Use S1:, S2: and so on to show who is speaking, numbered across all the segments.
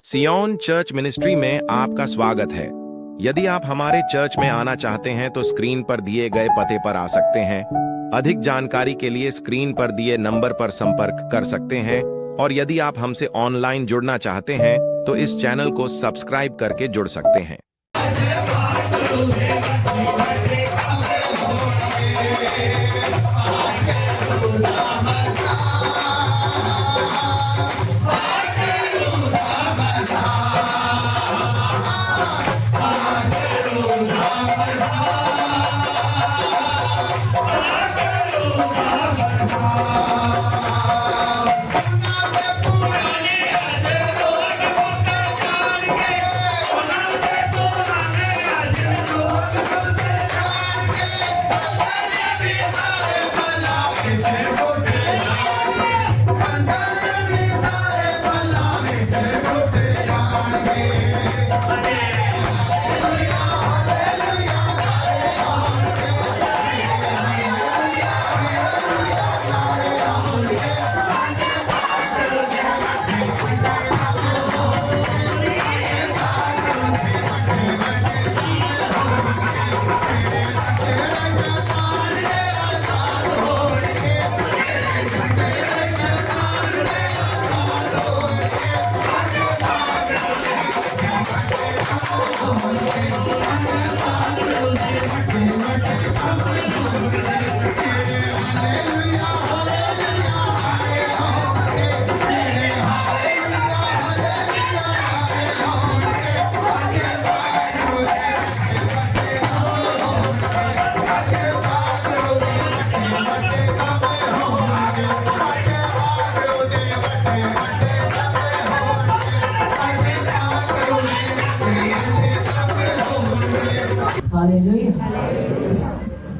S1: सियोन church ministry में आपका स्वागत है। यदि आप हमारे चर्च में आना चाहते हैं तो स्क्रीन पर दिए गए पते पर आ सकते हैं। अधिक जानकारी के लिए स्क्रीन पर दिए नंबर पर संपर्क कर सकते हैं और यदि आप हमसे ऑनलाइन जुड़ना चाहते हैं तो इस चैनल को सब्सक्राइब करके जुड़ सकते हैं।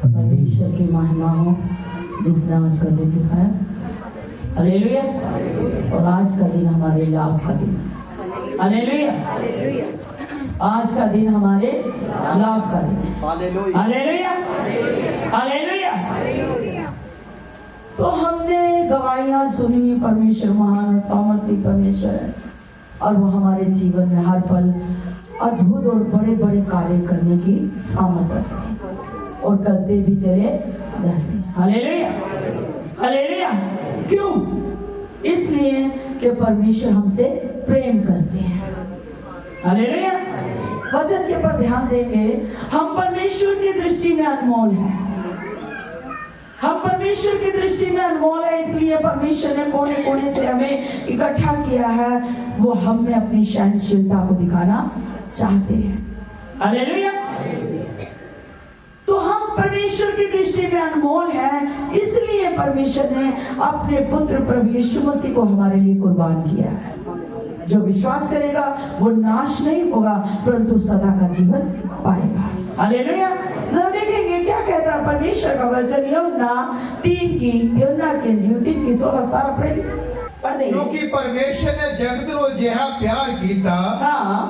S2: परमेश्वर की महिमा हो जिसने आज का दिन दिखाया। हालेलुया। और आज का दिन हमारे लाभ का दिन। हालेलुया। आज का दिन हमारे लाभ का दिन। हालेलुया। हालेलुया। तो हमने गवाहियां सुनी, परमेश्वर महान और सामर्थी परमेश्वर है और वो हमारे जीवन में हर पल अद्भुत और बड़े बड़े कार्य करने की सामर्थ्य रखते हैं और करते भी चले जाते हैं। हालेलुया। हालेलुया। क्यों? इसलिए कि परमेश्वर हमसे प्रेम करते हैं। हालेलुया। वचन के पर ध्यान देंगे, हम परमेश्वर की दृष्टि में अनमोल हैं। हम परमेश्वर की दृष्टि में अनमोल है, इसलिए परमेश्वर ने कोने कोने से हमें इकट्ठा किया है। वो हम में अपनी सहनशीलता को दिखाना चाहते हैं। हालेलुया। तो हम परमेश्वर की दृष्टि में अनमोल है, इसलिए परमेश्वर ने अपने पुत्र प्रभु यीशु मसीह को हमारे लिए कुर्बान किया है। जो विश्वास करेगा वो नाश नहीं होगा परंतु सदा का जीवन पाएगा। हालेलुया। जरा देखेंगे क्या कहता है परमेश्वर का वचन। यूहन्ना 3:16 पढ़ेंगे।
S3: क्योंकि परमेश्वर ने जगत को जिहा प्यार कीता,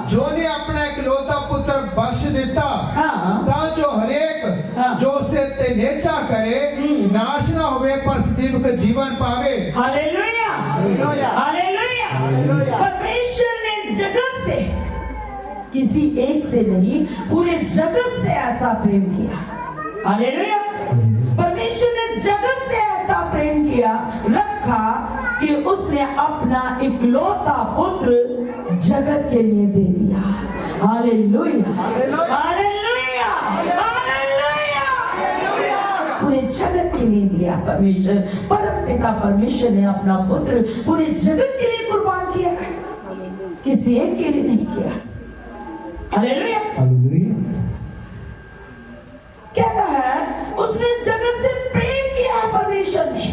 S3: जो ने अपना इकलौता पुत्र बख्श दिता, ताकि हरेक जो उसे ते नेचा करे नाश ना होवे पर सदैव का जीवन पावे।
S2: हालेलुया। हालेलुया। परमेश्वर ने जगत से, किसी एक से नहीं, पूरे जगत से ऐसा प्रेम किया। हालेलुया। परमेश्वर ने जगत से ऐसा प्रेम किया, रखा कि उसने अपना इकलौता पुत्र जगत के लिए दे दिया। हालेलुया। हालेलुया। हालेलुया। पूरे जगत के लिए दिया परमेश्वर। परम पिता परमेश्वर ने अपना पुत्र पूरे जगत के लिए कुर्बान किया है, किसी एक के लिए नहीं किया। हालेलुया। कहता है उसने जगत से प्रेम किया परमेश्वर ने।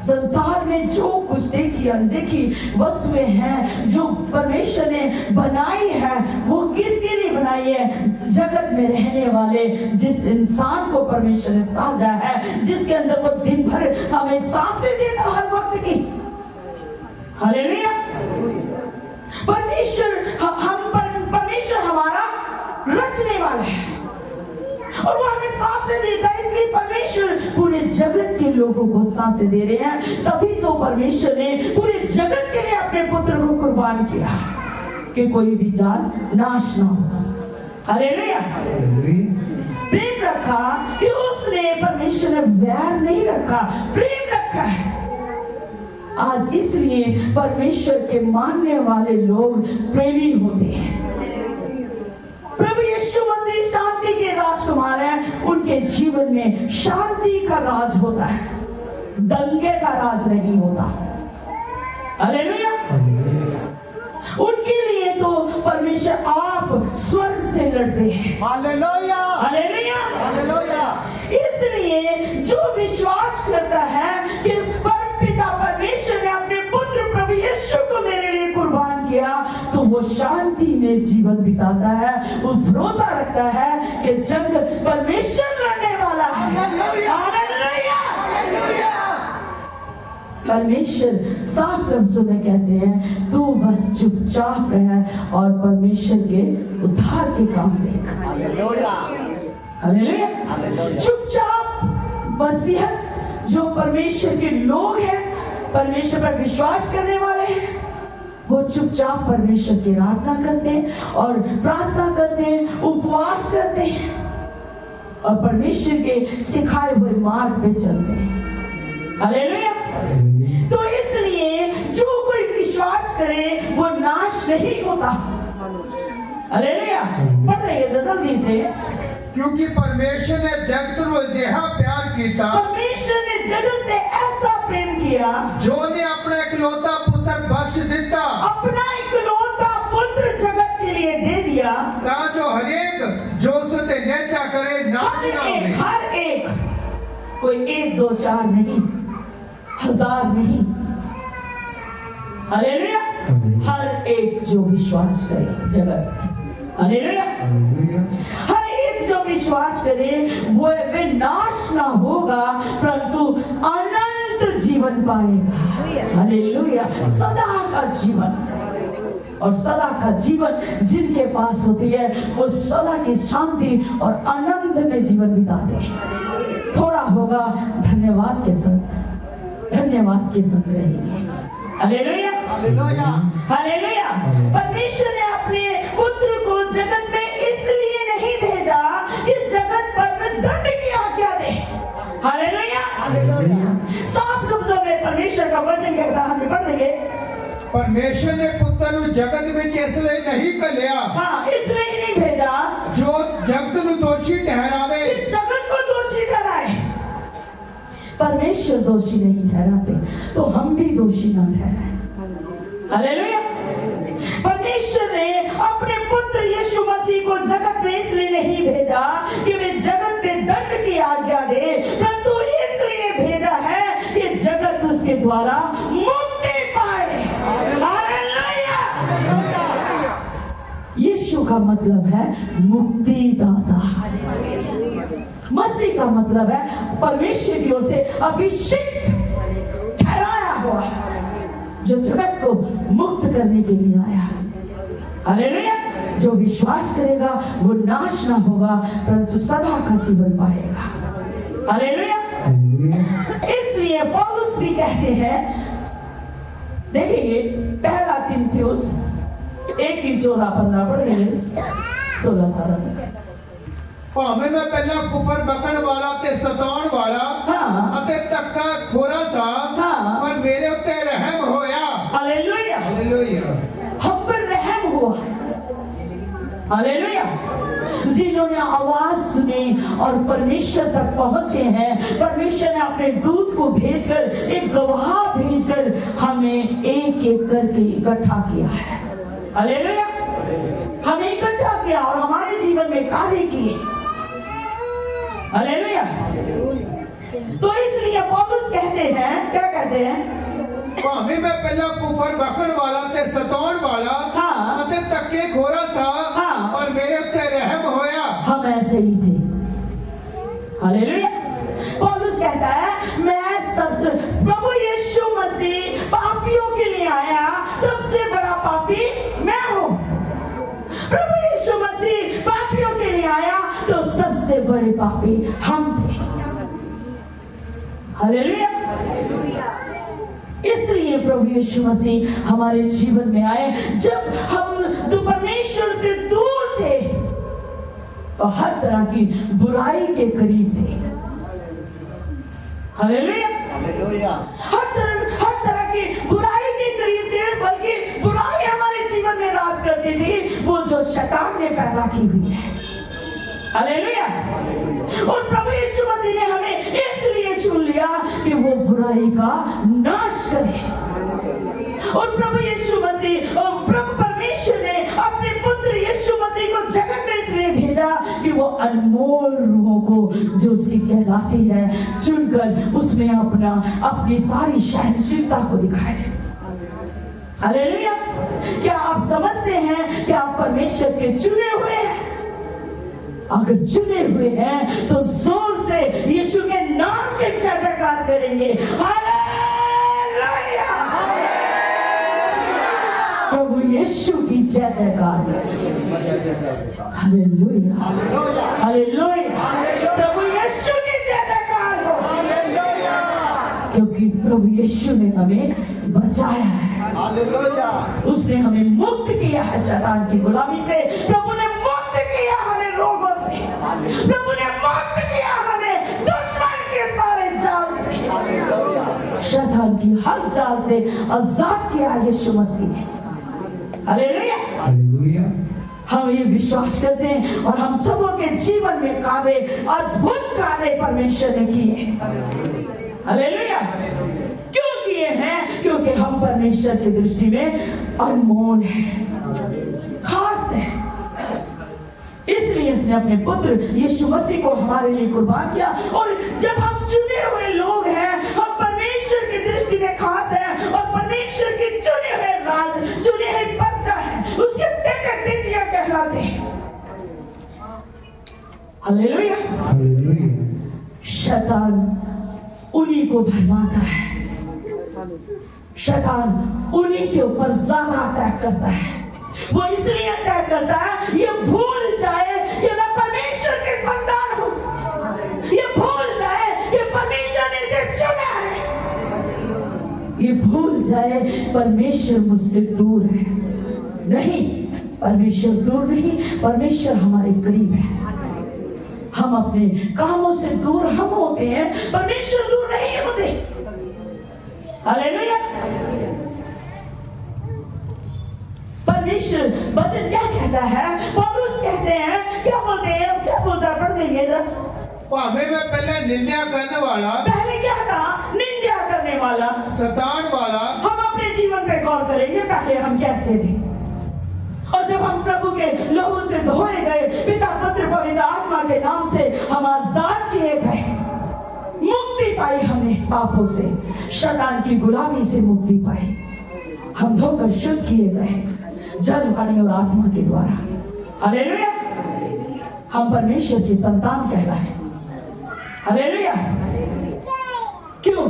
S2: संसार में जो कुछ देखी अनदेखी वस्तुएं हैं जो परमेश्वर ने बनाई है, वो किसके लिए बनाई है? जगत में रहने वाले जिस इंसान को परमेश्वर ने साजा है, जिसके अंदर वो दिन भर हमें सांसें देता हर वक्त की। हालेलुया। परमेश्वर हमारा रचने वाला है और वो हमें सांसें देता है, इसलिए परमेश्वर पूरे जगत के लोगों को सांसें दे रहे हैं। तभी तो परमेश्वर ने पूरे जगत के लिए अपने पुत्र को कुर्बान किया कि कोई भी जान नाश ना हो। हालेलुया। प्रेम रखा कि उसने, परमेश्वर ने वैर नहीं रखा, प्रेम रखा है। आज इसलिए परमेश्वर के मानने वाले लोग प्रेमी होते हैं। प्रभु यीशु मसीह शांति के राजकुमार हैं, उनके जीवन में शांति का राज होता है, दंगे का राज नहीं होता। हालेलुया। उनके लिए तो परमेश्वर आप स्वर्ग से लड़ते हैं।
S3: हालेलुया।
S2: हालेलुया।
S3: हालेलुया।
S2: इसलिए जो विश्वास करता है कि परमपिता परमेश्वर ने अपने पुत्र प्रभु यीशु को मेरे लिए कुर्बान किया, तो वो शांति में जीवन बिताता है। वो भरोसा रखता है कि जंग परमेश्वर लड़ने वाला है। हालेलुया। परमेश्वर साफ लफ्जों में कहते हैं, तू बस चुपचाप रह और परमेश्वर के उद्धार के काम देख। हालेलुया। चुपचाप मसीहत जो परमेश्वर के लोग हैं, परमेश्वर पर विश्वास करने वाले हैं, वो चुपचाप परमेश्वर की आराधना करते हैं और प्रार्थना करते हैं, उपवास करते हैं और परमेश्वर के सिखाए हुए मार्ग पे चलते हैं। हालेलुया। तो इसलिए जो कोई विश्वास करे वो नाश नहीं होता। हालेलुया। पढ़ रहे जल्दी से।
S3: क्योंकि परमेश्वर ने जगत को जिहा प्यार किया,
S2: परमेश्वर ने जगत से ऐसा प्रेम किया,
S3: जो ने अपना इकलौता पुत्र बख्श दिता,
S2: अपना इकलौता पुत्र जगत के लिए दे दिया,
S3: जो हरेक जो उसते नेचा करे नाश ना होवे।
S2: हर एक, कोई 1 2 4 नहीं, 1000 नहीं। हालेलुया। हर एक जो विश्वास करे जगत। हालेलुया। हर एक जो विश्वास करे वो वे नाश ना होगा परंतु अनंत जीवन पाएगा। हालेलुया। सदा का जीवन। और सदा का जीवन जिनके पास होती है वो सदा की शांति और आनंद में जीवन बिताते हैं। थोड़ा होगा धन्यवाद के साथ, धन्यवाद के संग रहेंगे। हालेलुया।
S3: हालेलुया।
S2: हालेलुया। परमेश्वर ने अपने पुत्र को जगत में इसलिए नहीं भेजा कि जगत पर दंड की आज्ञा दे। हालेलुया।
S3: हालेलुया।
S2: साफ लफ्जों में परमेश्वर का वचन कहता है, हम पढ़ देंगे।
S3: परमेश्वर ने पुत्र को जगत में इसलिए नहीं कलिया,
S2: हाँ, इसलिए ही नहीं भेजा
S3: जो जगत को दोषी ठहरावे,
S2: जगत को दोषी ठहराए। परमेश्वर दोषी नहीं ठहराते तो हम भी दोषी ना ठहराए। हालेलुया। परमेश्वर ने अपने पुत्र यीशु मसीह को जगत में इसलिए नहीं भेजा कि वे जगत में दंड की आज्ञा दे, परंतु इसलिए भेजा है कि जगत उसके द्वारा मुक्ति पाए। हालेलुया। यीशु का मतलब है मुक्तिदाता। मसीह का मतलब है परमेश्वर की ओर से अभिषिक्त ठहराया हुआ, जो जगत को मुक्त करने के लिए आया। हालेलुया। जो विश्वास करेगा वो नाश ना होगा परंतु सदा का जीवन पाएगा। हालेलुया। इसलिए पौलुस भी कहते हैं, देखिए पहला तीमुथियुस 1:14-15 पढ़ेंगे 16-17।
S3: ਭਾਵੇਂ ਮੈਂ ਪਹਿਲਾਂ ਕੁਫਰ ਬਕਣ ਵਾਲਾ ਤੇ ਸਤਾਉਣ ਵਾਲਾ ਅਤੇ ਧੱਕਾ ਖੋਰਾ ਸਾ, ਪਰ ਮੇਰੇ ਉੱਤੇ ਰਹਿਮ ਹੋਇਆ।
S2: हालेलुया।
S3: हालेलुया।
S2: हम पर रहम हुआ। हालेलुया। जिन्होंने आवाज सुनी और परमेश्वर तक पहुंचे हैं, परमेश्वर ने अपने दूत को भेजकर, एक गवाह भेजकर हमें एक एक करके इकट्ठा किया है। हालेलुया। हमें इकट्ठा किया और हमारे जीवन में कार्य किए। हालेलुया। तो इसलिए पौलुस कहते हैं, क्या कहते हैं?
S3: ਭਾਵੇਂ ਮੈਂ ਪਹਿਲਾਂ ਕੁਫਰ ਬਕਣ ਵਾਲਾ ਤੇ ਸਤਾਉਣ ਵਾਲਾ ਅਤੇ ਧੱਕੇ ਖੋਰਾ ਸਾ, ਪਰ ਮੇਰੇ ਉੱਤੇ ਰਹਿਮ ਹੋਇਆ।
S2: हम ऐसे ही थे। हालेलुया। पौलुस कहता है, मैं सब प्रभु यीशु मसीह पापियों के लिए आया, सबसे बड़ा पापी मैं हूँ। प्रभु यीशु मसीह पापियों के लिए आया तो सबसे बड़े पापी हम थे। हालेलुया। इसलिए प्रभु यीशु मसीह हमारे जीवन में आए। जब हम तो परमेश्वर से दूर थे तो हर तरह की बुराई के करीब थे। हालेलुया। हर तरह की बुराई के करीब थे, बल्कि बुराई हमारे जीवन में राज करती थी, वो जो शैतान ने पैदा की हुई है। हालेलुया। और प्रभु यीशु मसीह ने हमें इसलिए चुन लिया कि वो बुराई का नाश करे। और प्रभु यीशु मसीह और प्रभु परमेश्वर ने अपने पुत्र यीशु मसीह को जगत में इसलिए भेजा कि वो अनमोल रूहों को जो उसकी कहलाती है चुनकर उसमें अपनी सारी सहनशीलता को दिखाए। हालेलुया। क्या आप समझते हैं कि आप परमेश्वर के चुने हुए हैं? अगर चुने हुए हैं तो जोर से यीशु के नाम के जय जयकार करेंगे। हालेलुया। प्रभु यीशु की जय जयकार। हालेलुया। हालेलुया। प्रभु यीशु की जय जयकार हो। क्योंकि प्रभु यीशु ने हमें बचाया है।
S3: हालेलुया।
S2: उसने हमें मुक्त किया है शैतान की गुलामी से। प्रभु ने मुक्त किया हमें रोगों से। प्रभु ने मुक्त किया हमें दुश्मन के सारे जाल से, शैतान की हर जाल से आजाद किया यीशु मसीह ने। हालेलुया।
S3: हालेलुया।
S2: हम ये विश्वास करते हैं और हम सबों के जीवन में कार्य, अद्भुत कार्य परमेश्वर ने किए। हालेलुया। क्यों किए हैं? क्योंकि हम परमेश्वर की दृष्टि में अनमोल हैं, खास हैं। इसलिए इसने अपने पुत्र यीशु मसीह को हमारे लिए कुर्बान किया। और जब हम चुने हुए लोग हैं, हम परमेश्वर की दृष्टि में खास हैं और परमेश्वर के चुने हुए राज, चुने हुए बच्चा है, उसके बेटे बेटियां कहलाते हैं। हालेलुया।
S3: हालेलुया।
S2: शैतान उन्हीं को भरमाता है। शैतान उन्हीं के ऊपर ज्यादा अटैक करता है। वो इसलिए अटैक करता है ये भूल जाए कि मैं परमेश्वर के संतान हूं। ये भूल जाए कि परमेश्वर ने इसे चुना है। ये भूल जाए परमेश्वर मुझसे दूर है। नहीं, परमेश्वर दूर नहीं, परमेश्वर हमारे करीब है। हम अपने कामों से दूर हम होते हैं, परमेश्वर दूर नहीं होते। हालेलुया। परमेश्वर वचन क्या कहता है? पौलुस कहते हैं, क्या बोलते हैं, क्या बोलता है? पढ़ देंगे जरा।
S3: भावे में पहले निंदा करने वाला,
S2: पहले क्या कहा? निंदा करने वाला,
S3: सतान वाला।
S2: हम अपने जीवन पे गौर करेंगे पहले हम कैसे थे। और जब हम प्रभु के लहू से धोए गए, पिता पुत्र पवित्र आत्मा के नाम से हम आजाद किए गए, मुक्ति पाई हमने पापों से, शैतान की गुलामी से मुक्ति पाई। हम धोकर शुद्ध किए गए जल, वाणी और आत्मा के द्वारा। हालेलुया। हम परमेश्वर की संतान कहलाए। हालेलुया। क्यों?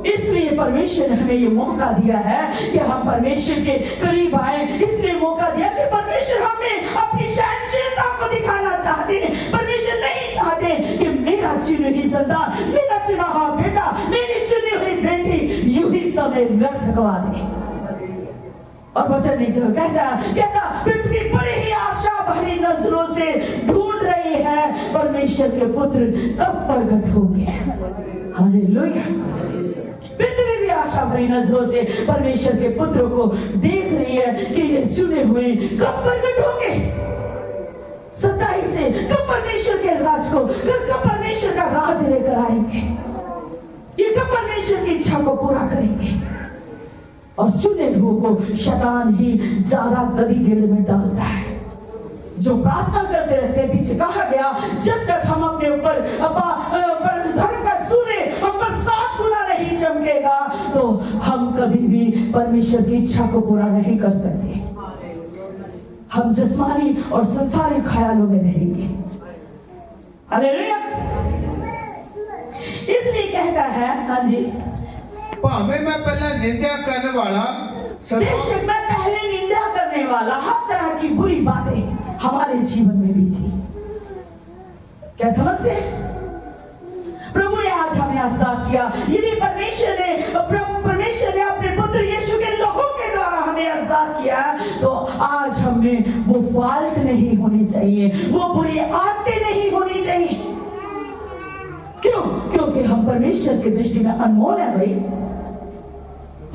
S2: इसलिए परमेश्वर ने हमें ये मौका दिया है कि हम परमेश्वर के करीब आए। इसलिए मौका दिया कि परमेश्वर हमें अपनी सहनशीलता को दिखाना चाहते हैं। परमेश्वर नहीं चाहते कि मेरा चुनी हुई संतान, मेरा चुना हुआ बेटा, मेरी चुनी हुई बेटी यूं ही समय व्यर्थ गवा दे। और वचन एक जगह कहता पृथ्वी बड़ी ही आशा भरी नजरों से ढूंढ रही है परमेश्वर के पुत्र कब प्रकट होंगे। हालेलुया। पृथ्वी भी आशा भरी नजरों से परमेश्वर के पुत्र को देख रही है कि ये चुने हुए कब प्रकट होंगे, सच्चाई से कब परमेश्वर के राज को, कब परमेश्वर का राज लेकर आएंगे, ये कब परमेश्वर की इच्छा को पूरा करेंगे। और चुने हुए को शैतान ही ज्यादा गदी गिर में डालता है। जो प्रार्थना करते रहते हैं, पीछे कहा गया, जब तक हम अपने ऊपर धर्म का सूर्य हम पर 7 गुना नहीं चमकेगा तो हम कभी भी परमेश्वर की इच्छा को पूरा नहीं कर सकते। हम जिस्मानी और संसारी ख्यालों में रहेंगे। हालेलुया। इसलिए कहता है, हाँ जी,
S3: भावे में पहले निंदा करने वाला,
S2: बेशक मैं पहले निंदा करने वाला, हर तरह की बुरी बातें हमारे जीवन में भी थी। क्या समझते हैं? प्रभु ने आज हमें आजाद किया। यदि परमेश्वर ने अपने आज हमें वो फॉल्ट नहीं होनी चाहिए, वो बुरी आदतें नहीं होनी चाहिए। क्यों? क्योंकि हम परमेश्वर की दृष्टि में अनमोल है भाई,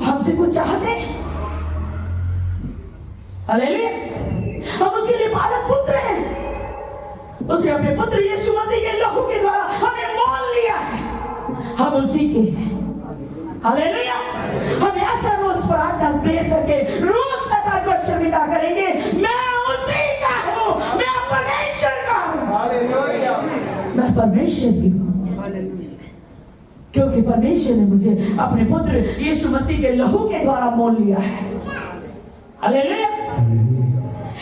S2: हमसे कुछ चाहते हैं। हालेलुया, हम उसके लिए पालक पुत्र हैं। उसने अपने पुत्र यीशु मसीह के लहू के द्वारा हमें मोल लिया है, हम उसी के हैं। हालेलुया, हम ऐसा रोज प्रार्थना प्रेयर करके रोज शैतान को शर्मिंदा करेंगे, मैं उसी का हूँ, मैं परमेश्वर का हूँ।
S3: हालेलुया,
S2: मैं परमेश्वर की हूँ, क्योंकि परमेश्वर ने मुझे अपने पुत्र यीशु मसीह के लहू के द्वारा मोल लिया है। हालेलुया,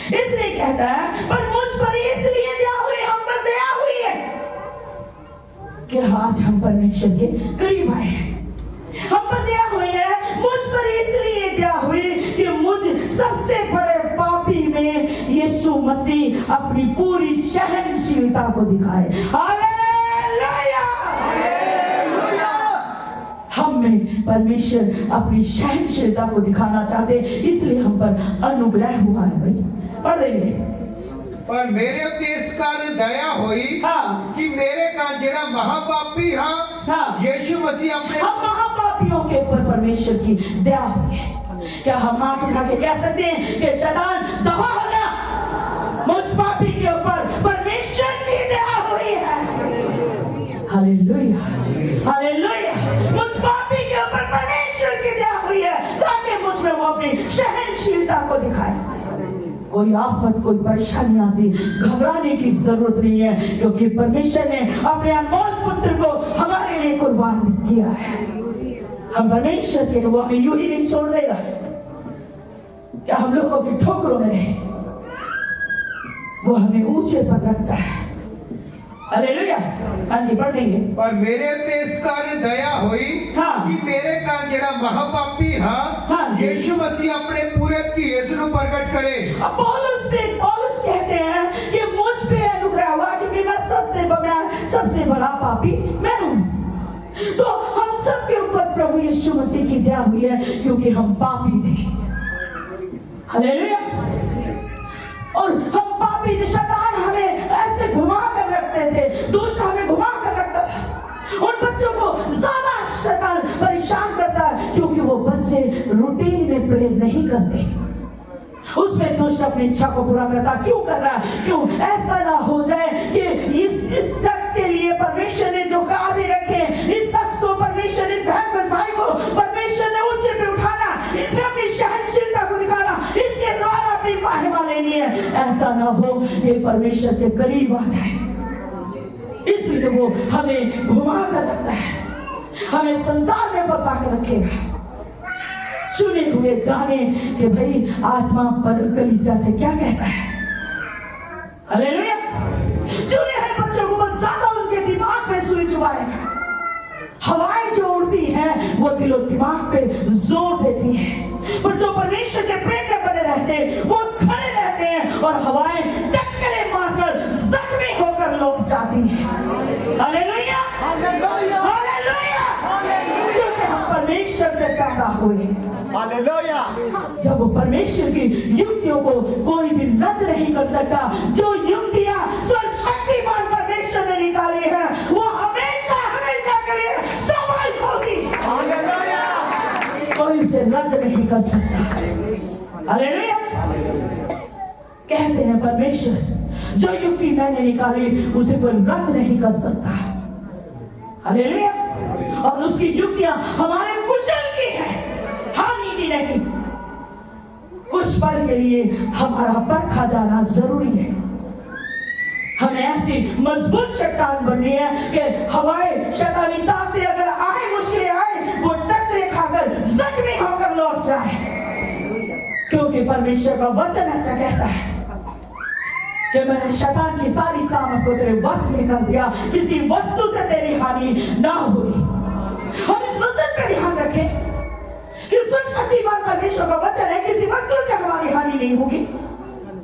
S2: इसलिए कहता है, पर मुझ पर इसलिए दया हुई, हम पर दया हुई है कि आज हम परमेश्वर के करीब आए हैं। हम पर दया हुई है, मुझ पर इसलिए दया हुई कि मुझ सबसे बड़े पापी में यीशु मसीह अपनी पूरी सहनशीलता को दिखाए। हालेलुया, हम में परमेश्वर अपनी सहनशीलता को दिखाना चाहते, इसलिए हम पर अनुग्रह हुआ है भाई। पढ़ देंगे,
S3: पर मेरे उत्ते इस कारण दया हुई कि मेरे का जेड़ा महापापी यीशु मसीह अपने
S2: हम महापापियों के ऊपर परमेश्वर की दया हुई है। क्या हम हाथ उठा के कह सकते हैं कि शैतान दबा हो गया, मुझ पापी के ऊपर परमेश्वर की दया हुई है। हालेलुया, हालेलुया, मुझ पापी के ऊपर परमेश्वर की दया हुई है ताकि मुझमें वो अपनी सहनशीलता को दिखाए। कोई आफत, कोई परेशानी आती, घबराने की जरूरत नहीं है, क्योंकि परमेश्वर ने अपने अनमोल पुत्र को हमारे लिए कुर्बान किया है। हम परमेश्वर के, वो हमें यूं ही नहीं छोड़ देगा। क्या हम लोगों की ठोकरों में रहे, वो हमें ऊंचे पर रखता है। हालेलुया, हाँ जी, पढ़ देंगे।
S3: पर मेरे पे इस कारण दया हुई कि मेरे का जेड़ा महापापी यीशु मसीह अपने पूरे धीरज को प्रकट करे।
S2: अब पौलुस कहते हैं कि मुझ पे अनुग्रह हुआ क्योंकि मैं सबसे बड़ा पापी मैं हूँ। तो हम सब के ऊपर प्रभु यीशु मसीह की दया हुई है क्योंकि हम पापी थे। हालेलुया, और हम पापी थे, शैतान हमें ऐसे घुमा कर रखते थे, दुष्ट हमें घुमा कर रखता था। उन बच्चों को ज्यादा शैतान परेशान करता है क्योंकि वो बच्चे रूटीन में प्रेयर नहीं करते, उसमें दुष्ट अपनी इच्छा को पूरा करता। क्यों कर रहा है? क्यों? ऐसा ना हो जाए कि जिस शख्स के लिए परमेश्वर ने जो कार्य रखे, इस शख्स को परमेश्वर, इस बहन को, इस भाई को परमेश्वर ने ऊंचे पे उठाना, इसमें अपनी सहनशीलता को दिखाना, इसके द्वारा अपनी महिमा लेनी है। ऐसा ना हो कि परमेश्वर के करीब आ जाए, इसलिए वो हमें घुमा कर रखता है, हमें संसार में फंसा कर रखेगा। चुने हुए जाने कि भाई आत्मा पर कलीसिया से क्या कहता है। हालेलुया, चुने हुए बच्चों को बहुत ज्यादा उनके दिमाग में सुई चुभाएगा। हवाएं जो उड़ती हैं वो दिलो दिमाग पे जोर देती हैं, पर जो परमेश्वर के प्रेम में बने रहते हैं वो खड़े रहते हैं और हवाएं टक्करें मारकर जख्मी होकर लौट जाती हैं। हालेलुया, हालेलुया, क्योंकि हम परमेश्वर से पैदा हुए।
S3: हालेलुया,
S2: जब वो परमेश्वर की युक्तियों को कोई भी रद्द नहीं कर सकता, जो युक्तियां सर्वशक्तिमान परमेश्वर ने निकाली है वो हमेशा हमेशा के लिए सफल होगी।
S3: हालेलुया,
S2: कोई उसे रद्द नहीं कर सकता। हालेलुया, कहते हैं परमेश्वर जो युक्ति मैंने निकाली उसे कोई रद्द नहीं कर सकता। हालेलुया, और उसकी युक्तियां हमारे कुशल की है, हानि की नहीं। कुछ पल के लिए हमारा परखा जाना जरूरी है। हमें ऐसी मजबूत चट्टान बननी है कि हवाएं, शैतानी ताकतें अगर आए, मुश्किलें आए, वो टकरे खाकर जख्मी होकर लौट जाए, क्योंकि परमेश्वर का वचन ऐसा कहता है कि मैंने शैतान की सारी सामर्थ को तेरे वश में कर दिया, किसी वस्तु से तेरी हानि ना होगी। हम इस वचन पे ध्यान रखें कि सर्वशक्तिमान परमेश्वर का वचन है, किसी वस्तु से हमारी हानि नहीं होगी।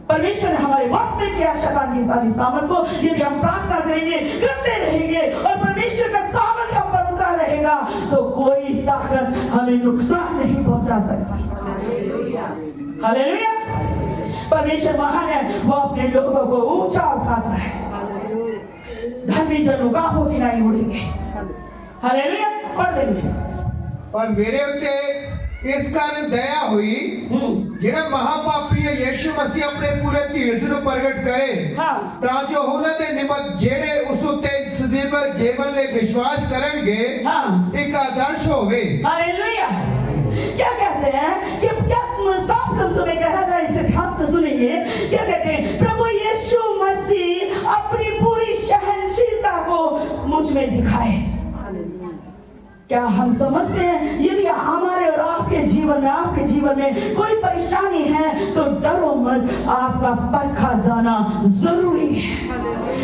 S2: परमेश्वर ने हमारे वश में किया शैतान की सारी सामर्थ को। यदि हम प्रार्थना करेंगे, करते रहेंगे और परमेश्वर का सामर्थ हम पर उतरा रहेगा तो कोई ताकत हमें नुकसान नहीं पहुंचा सकती। हालेलुया, परमेश्वर महान है, वो अपने लोगों को ऊंचा उठाता है। धर्मी जन उगाहों की नहीं उड़ेंगे। हालेलुया। पढ़ देंगे।
S3: और मेरे उत्ते इस कारण दया हुई ਜਿਹੜਾ ਮਹਾਪਾਪੀ ਹੈ ਯੀਸ਼ੂ ਮਸੀਹ ਆਪਣੇ ਪੂਰੇ ਧੀਰਜ ਨੂੰ ਪ੍ਰਗਟ ਕਰੇ ਤਾਂ ਜੋ ਉਹਨਾਂ ਦੇ ਨਿਮਤ ਜਿਹੜੇ ਉਸ ਉੱਤੇ ਸਦੀਵ ਜੀਵਨ ਲਈ ਵਿਸ਼ਵਾਸ ਕਰਨਗੇ ਇੱਕ ਆਦਰਸ਼ ਹੋਵੇ।
S2: हालेलुया। क्या कहते हैं कि क्या साफ लफ्जों में कहना था, इसे ध्यान से सुनेंगे। क्या कहते हैं? प्रभु यीशु मसीह अपनी पूरी सहनशीलता को मुझ में दिखाए। क्या हम समझते हैं यदि हमारे और आपके जीवन में कोई परेशानी है तो डरो मत, आपका परखा जाना जरूरी है,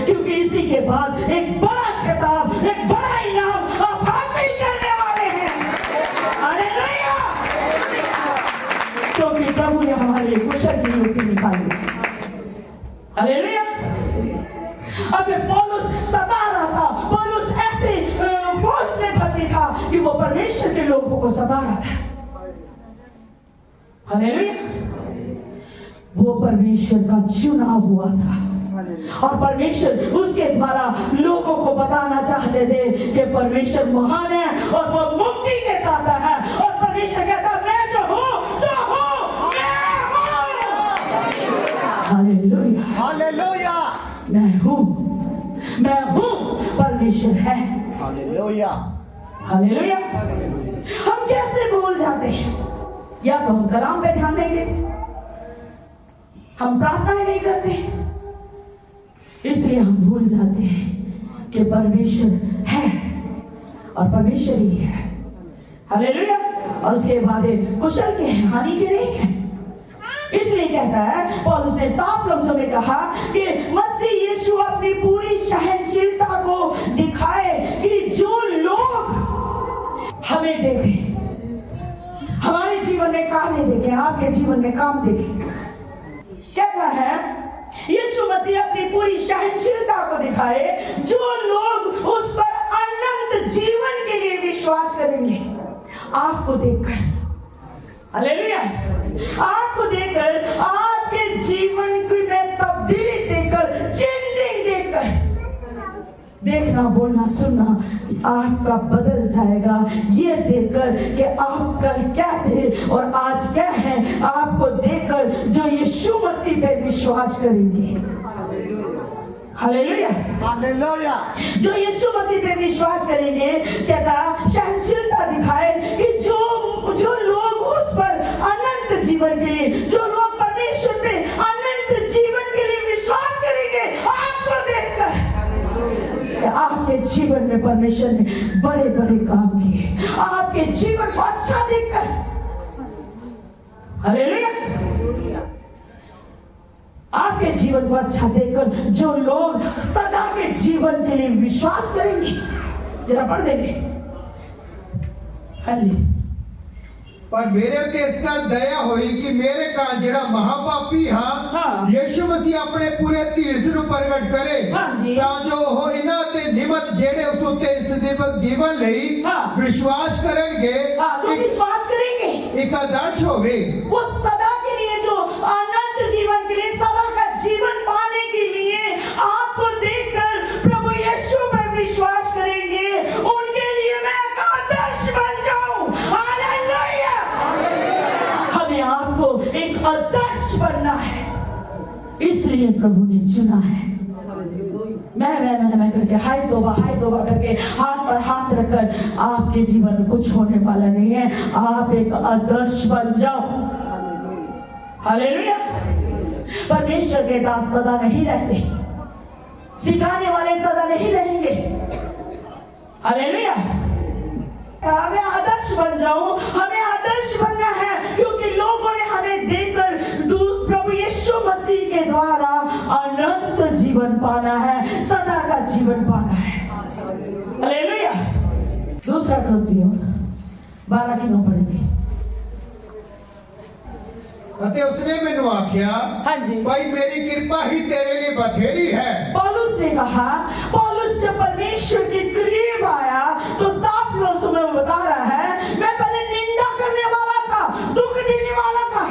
S2: क्योंकि इसी के बाद एक बड़ा खिताब, एक बड़ा इनाम आप हासिल करने वाले हैं। हालेलुया। क्योंकि प्रभु ने हमारे लिए कुशल की युक्ति निकाली। हालेलुया। अगर पौलुस सता रहा था, पौलुस ऐसे फौज में भर्ती था कि वो परमेश्वर के लोगों को सता रहा था। हालेलुया। वो परमेश्वर का चुना हुआ था और परमेश्वर उसके द्वारा लोगों को बताना चाहते थे कि परमेश्वर महान है और वो मुक्ति देता है। और परमेश्वर कहता मैं जो हूँ सो हूँ, हालेलुया।
S4: हालेलुया।
S2: मैं हूँ परमेश्वर है।
S4: हालेलुया।
S2: हालेलुया। हम कैसे भूल जाते हैं? या तो हम कलाम पे ध्यान नहीं देते, हम प्रार्थनाएं नहीं करते, इसलिए हम भूल जाते हैं कि परमेश्वर है और परमेश्वर ही है। हालेलुया। और उसके बाद कुशल के हानि के नहीं है। इसलिए कहता है पौलुस ने साफ लफ्जों में कहा कि मसीह यीशु अपनी पूरी सहनशीलता को दिखाए कि जो लोग हमें देखें, हमारे जीवन में कार्य देखें, आपके जीवन में काम देखें। कहता है यीशु मसीह अपनी पूरी सहनशीलता को दिखाए जो लोग उस पर अनंत जीवन के लिए विश्वास करेंगे। आपको देखकर, हालेलुया, आपको देखकर, आपके जीवन में तब्दीली देखकर, चेंजिंग देखकर, देखना, बोलना, सुनना आपका बदल जाएगा। ये देखकर कि आप कल क्या थे और आज क्या है, आपको देखकर जो यीशु मसीह पे विश्वास करेंगे। हालेलुया।
S4: हालेलुया।
S2: जो यीशु मसीह पे विश्वास करेंगे, कहता सहनशीलता दिखाए कि जो लोग उस पर अनंत जीवन के लिए, जो लोग परमेश्वर पे अनंत जीवन के लिए विश्वास करेंगे, आपको देखकर आपके जीवन में परमेश्वर ने बड़े बड़े काम किए, आपके जीवन को अच्छा देखकर। हालेलुया। आपके जीवन को अच्छा देखकर जो लोग सदा के जीवन के लिए विश्वास करेंगे। जरा पढ़ देंगे। हाँ जी।
S3: पर मेरे ते इसका दया हुई कि मेरे का जेड़ा महापापी हाँ यीशु मसीह अपने पूरे धीरज ਨੂੰ ਪ੍ਰਗਟ ਕਰੇ ਤਾਂ ਜੋ ਉਹ ਇਹਨਾਂ ਤੇ ਨਿਮਤ ਜਿਹੜੇ ਉਸ ਉੱਤੇ ਸਦੀਵਕ ਜੀਵਨ ਲਈ विश्वास करेंगे,
S2: जो विश्वास करेंगे
S3: एक आदर्श होवे।
S2: वो सदा के लिए, जो अनंत जीवन के लिए, सदा का जीवन पाने के लिए आपको देखकर प्रभु यीशु पर विश्वास करेंगे, उनके लिए मैं एक आदर्श बन जाऊं। हालेलुया। हमें आपको एक आदर्श बनना है, इसलिए प्रभु ने चुना है। मैं करके हाय तोबा करके हाथ पर हाथ रखकर आपके जीवन में कुछ होने वाला नहीं है। आप एक आदर्श बन जाओ। हालेलुया। परमेश्वर के दास सदा नहीं रहते, सिखाने वाले सदा नहीं रहेंगे। हालेलुया। हमें आदर्श बन जाऊं, हमें आदर्श बनना है, क्योंकि लोगों ने हमें देखकर प्रभु यीशु मसीह के द्वारा अनंत जीवन पाना है, सदा का जीवन पाना है। हालेलुया। दूसरा कृत्य 12 की 9 पढ़ेंगे।
S3: अते उसने मैंने आख्या
S2: हाँ जी,
S3: भाई मेरी कृपा ही तेरे लिए बथेरी है।
S2: पौलुस ने कहा, पौलुस जब परमेश्वर के करीब आया तो साफ लफ्जों में बता रहा है, मैं पहले निंदा करने वाला था, दुख देने वाला था,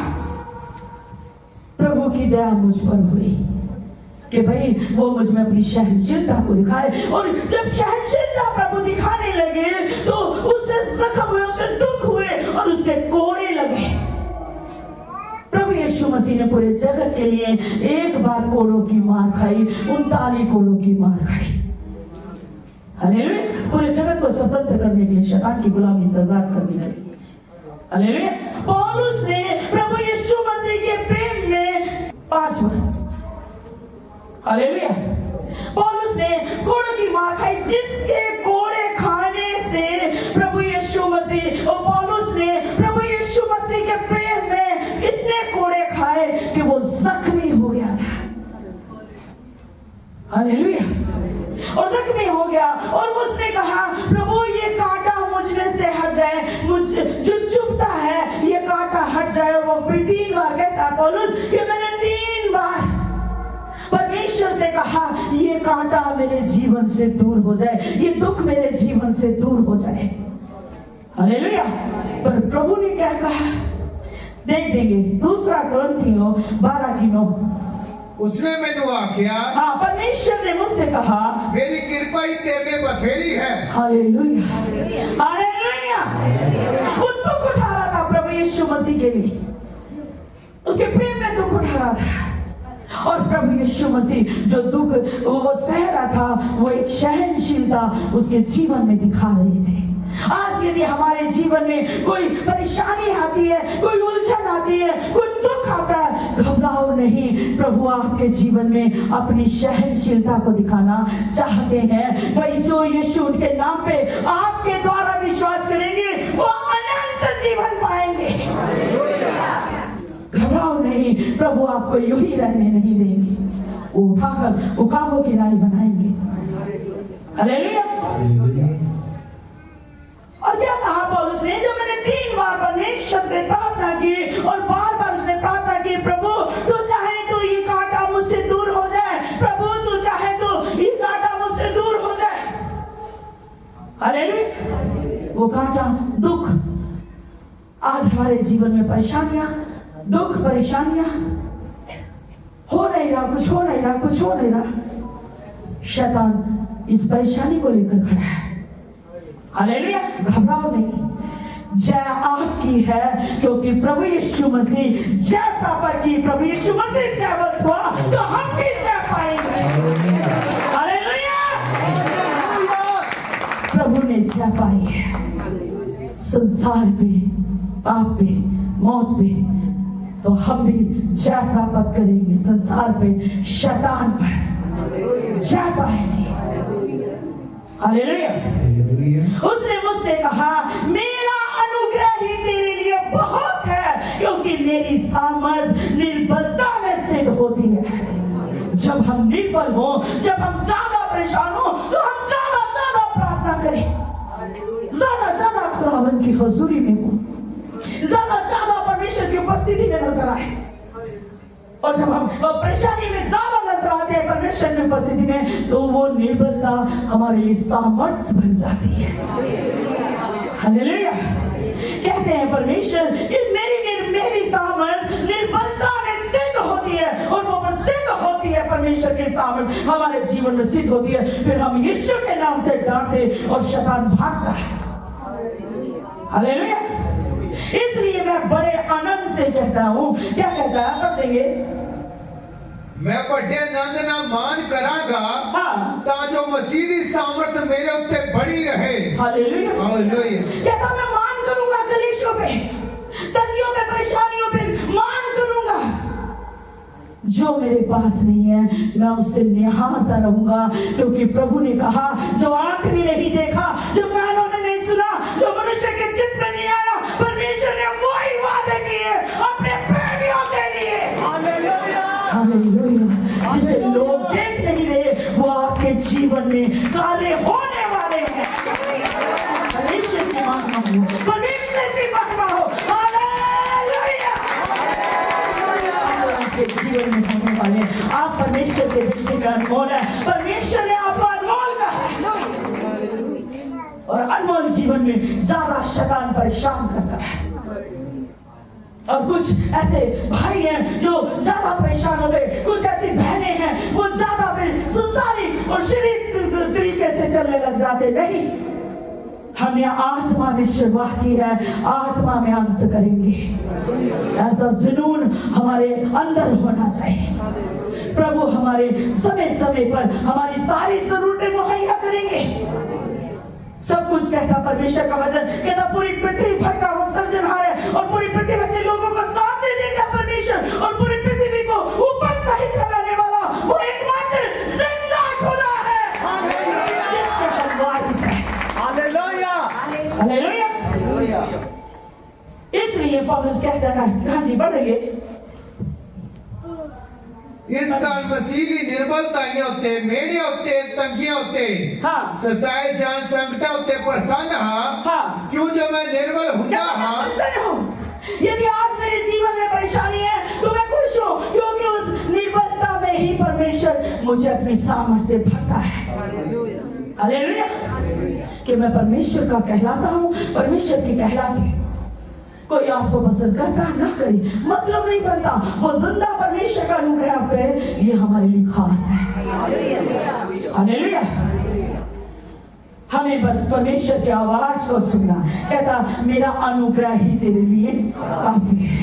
S2: प्रभु की दया मुझ पर हुई कि भाई वो मुझ में अपनी सहनशीलता को दिखाए। और जब सहनशीलता प्रभु दिखाने लगे तो उससे जख्म हुए, उससे दुख हुए और उसके कोड़े लगे। प्रभु यीशु मसीह ने पूरे जगत के लिए एक बार कोड़ों की मार खाई, 39 कोड़ों की मार खाई। हालेलुया। पूरे जगत को स्वतंत्र करने के लिए, शैतान की गुलामी से आजाद करने के लिए। हालेलुया। पौलुस ने प्रभु यीशु मसीह के प्रेम में 5 बार, हालेलुया, पौलुस ने कोड़ों की मार खाई, जिसके कोड़े खाने से प्रभु यीशु मसीह, और पौलुस ने प्रभु यीशु मसीह के प्रेम में इतने कोड़े खाए कि वो जख्मी हो गया था। हालेलुया। और जख्मी हो गया और उसने कहा, प्रभु ये कांटा मुझ में से हट जाए, मुझ जो चुभता है ये कांटा हट जाए। और वो 3 बार कहता पौलुस कि मैंने 3 बार परमेश्वर से कहा ये कांटा मेरे जीवन से दूर हो जाए, ये दुख मेरे जीवन से दूर हो जाए। हालेलुया। पर प्रभु ने क्या कहा देख देंगे, 2 कुरिन्थियों 12:9।
S3: उसने मैंू आख्या,
S2: हाँ, परमेश्वर ने मुझसे कहा
S3: मेरी कृपा ही तेरे बथेरी है।
S2: Hallelujah, hallelujah. वो दुख उठा रहा था प्रभु यीशु मसीह के लिए, उसके प्रेम में दुख उठा रहा था। और प्रभु यीशु मसीह जो दुख वो सह रहा था, वो एक सहनशीलता उसके जीवन में दिखा रहे थे। आज यदि हमारे जीवन में कोई परेशानी आती है, कोई उलझन आती है, कोई दुख आता है, घबराओ नहीं, प्रभु आपके जीवन में अपनी सहनशीलता को दिखाना चाहते हैं। भाई जो यीशु के नाम पे आपके द्वारा विश्वास करेंगे वो अनंत जीवन पाएंगे। घबराओ नहीं, प्रभु आपको यूं ही रहने नहीं देंगे, वो उठाकर उकाबों की राही बनाएंगे। हालेलुया। और क्या कहा पौलुस ने, जब मैंने 3 बार परमेश्वर से प्रार्थना की और बार-बार उसने प्रार्थना की, प्रभु तू चाहे तो ये कांटा मुझसे दूर हो जाए, प्रभु तू चाहे तो ये कांटा मुझसे दूर हो जाए। हालेलुया। वो कांटा दुख, आज हमारे जीवन में परेशानियां, दुख, परेशानियां हो नहीं रहा, कुछ हो नहीं रहा, कुछ हो नहीं रहा। शैतान इस परेशानी को लेकर खड़ा है। हालेलुया। घबराओ नहीं, जय आपकी है, क्योंकि प्रभु यीशु मसीह जय प्राप्त की, प्रभु यीशु मसीह जयवंत हुआ तो हम भी जय पाएंगे। हालेलुया। प्रभु ने जय पाई है संसार पे, पाप पे, मौत पे, तो हम भी जय प्राप्त करेंगे संसार पे, शैतान पर जय पाएंगे। हालेलुया। उसने मुझसे कहा मेरा अनुग्रह ही तेरे लिए बहुत है, क्योंकि मेरी सामर्थ निर्बलता में सिद्ध होती है। जब हम निर्बल हो, जब हम ज्यादा परेशान हो, तो हम ज्यादा प्रार्थना करें, ज्यादा खुदावन की हुजूरी में हो, ज्यादा परमेश्वर की उपस्थिति में नजर आए। और जब हम परेशानी में ज्यादा नजर आते हैं परमेश्वर की उपस्थिति में, तो वो निर्बलता हमारे लिए सामर्थ्य बन जाती है। हालेलुया। कहते हैं परमेश्वर कि मेरी सामर्थ्य निर्बलता में सिद्ध होती है, और वो सिद्ध होती है, परमेश्वर की सामर्थ्य हमारे जीवन में सिद्ध होती है। फिर हम यीशु के नाम से डांटते और शैतान भागता है। हालेलुया। इसलिए मैं बड़े आनंद से कहता हूँ, क्या कहता है, पढ़ देंगे,
S3: मैं बड़े आनंद ना मान करांगा,
S2: हाँ,
S3: ताजो मसीह की सामर्थ मेरे उत्ते बड़ी रहे।
S2: हालेलुया।
S3: हालेलुया।
S2: कहता मैं मान करूंगा कलेशों पे, तंगियों पे, परेशानियों पे मान करूंगा। जो मेरे पास नहीं है मैं उससे निहारता रहूंगा, क्योंकि प्रभु ने कहा जो आंख ने नहीं देखा, जो कानों ने नहीं सुना, जो मनुष्य के चित्त में नहीं आया, परमेश्वर ने वही वादे किए अपने प्रेमियों के लिए। हालेलुया। जिसे लोग देख नहीं रहे वो आपके जीवन में कार्य होने वाले हैं। परमेश्वर की महिमा हो, परमेश्वर की महिमा हो। हालेलुया। आपके जीवन में होने वाले, आप परमेश्वर के दृष्टि में अनमोल है, परमेश्वर ने आपको अनमोल कहा, और अनमोल जीवन में ज्यादा शैतान परेशान करता है। और कुछ ऐसे भाई हैं जो ज्यादा परेशान हो गए, कुछ ऐसी बहनें हैं वो ज्यादा फिर संसारिक और शरीर तरीके से चलने लग जाते। नहीं, हमने आत्मा में शुरुआत की है, आत्मा में अंत करेंगे। ऐसा जुनून हमारे अंदर होना चाहिए। प्रभु हमारे समय समय पर हमारी सारी जरूरतें मुहैया करेंगे। सब कुछ कहता परमेश्वर का वचन कहता पूरी पृथ्वी भर का वो सर्जनहार है और पूरी पृथ्वी भर के लोगों को सांसें देता परमेश्वर, और पूरी पृथ्वी को ऊपर सहित फैलाने वाला वो एकमात्र जिंदा खुदा है। जिसके हम वारिस हैं।
S4: Hallelujah
S2: hallelujah. इसलिए पौलुस कहता है, हाँ जी बढ़िए,
S3: इस काल मसीही निर्बलताएं होते, मेड़े होते, तंगियां होते,
S2: हाँ।
S3: सताए जान संकटा होते, प्रसन्न
S2: हाँ।
S3: क्यों जो मैं निर्बल हुंदा हाँ।
S2: प्रसन्न हूँ। यदि आज मेरे जीवन में परेशानी है तो मैं खुश हूँ, क्योंकि उस निर्बलता में ही परमेश्वर मुझे अपनी सामर्थ से भरता है। हालेलुया। कि मैं परमेश्वर का कहलाता हूँ, परमेश्वर की कहलाती हूँ। कोई आपको पसंद करता ना करे, मतलब नहीं बनता, वो जिंदा परमेश्वर का अनुग्रह आप पे, ये हमारे लिए खास है। हालेलुया। हमें बस परमेश्वर की आवाज को सुनना। कहता मेरा अनुग्रह ही तेरे लिए काफी है।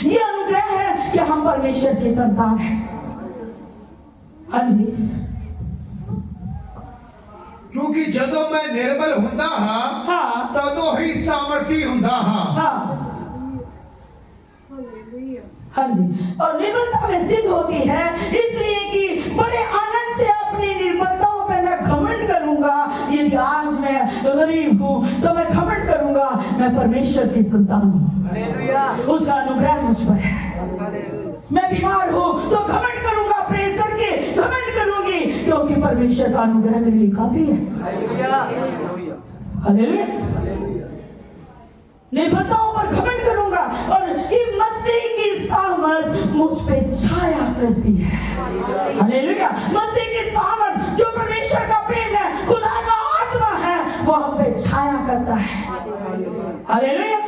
S2: ये अनुग्रह है कि हम परमेश्वर की संतान हैं। हाँ जी,
S3: क्योंकि जदों मैं निर्बल हुंदा हाँ, तदों ही सामर्थी हुंदा हाँ।
S2: हाँ जी, और निर्बलता में सिद्ध होती है, इसलिए कि बड़े आनंद से अपनी निर्बलताओं पे मैं घमंड करूंगा। यदि आज मैं गरीब हूँ तो मैं घमंड करूंगा, मैं परमेश्वर की संतान हूँ, उसका अनुग्रह मुझ पर है। मैं बीमार हूँ तो घमंड करूंगा, प्रेर करके घमंड करूंगी, क्योंकि परमेश्वर का अनुग्रह मेरे लिए काफी है। हालेलुया। निर्बलताओं पर घमंड करूंगा और कि मसीह की सामर्थ मुझ पे छाया करती है। हालेलुया। मसीह की सामर्थ जो परमेश्वर का प्रेम है, खुदा का आत्मा है, वो हम पे छाया करता है। हालेलुया।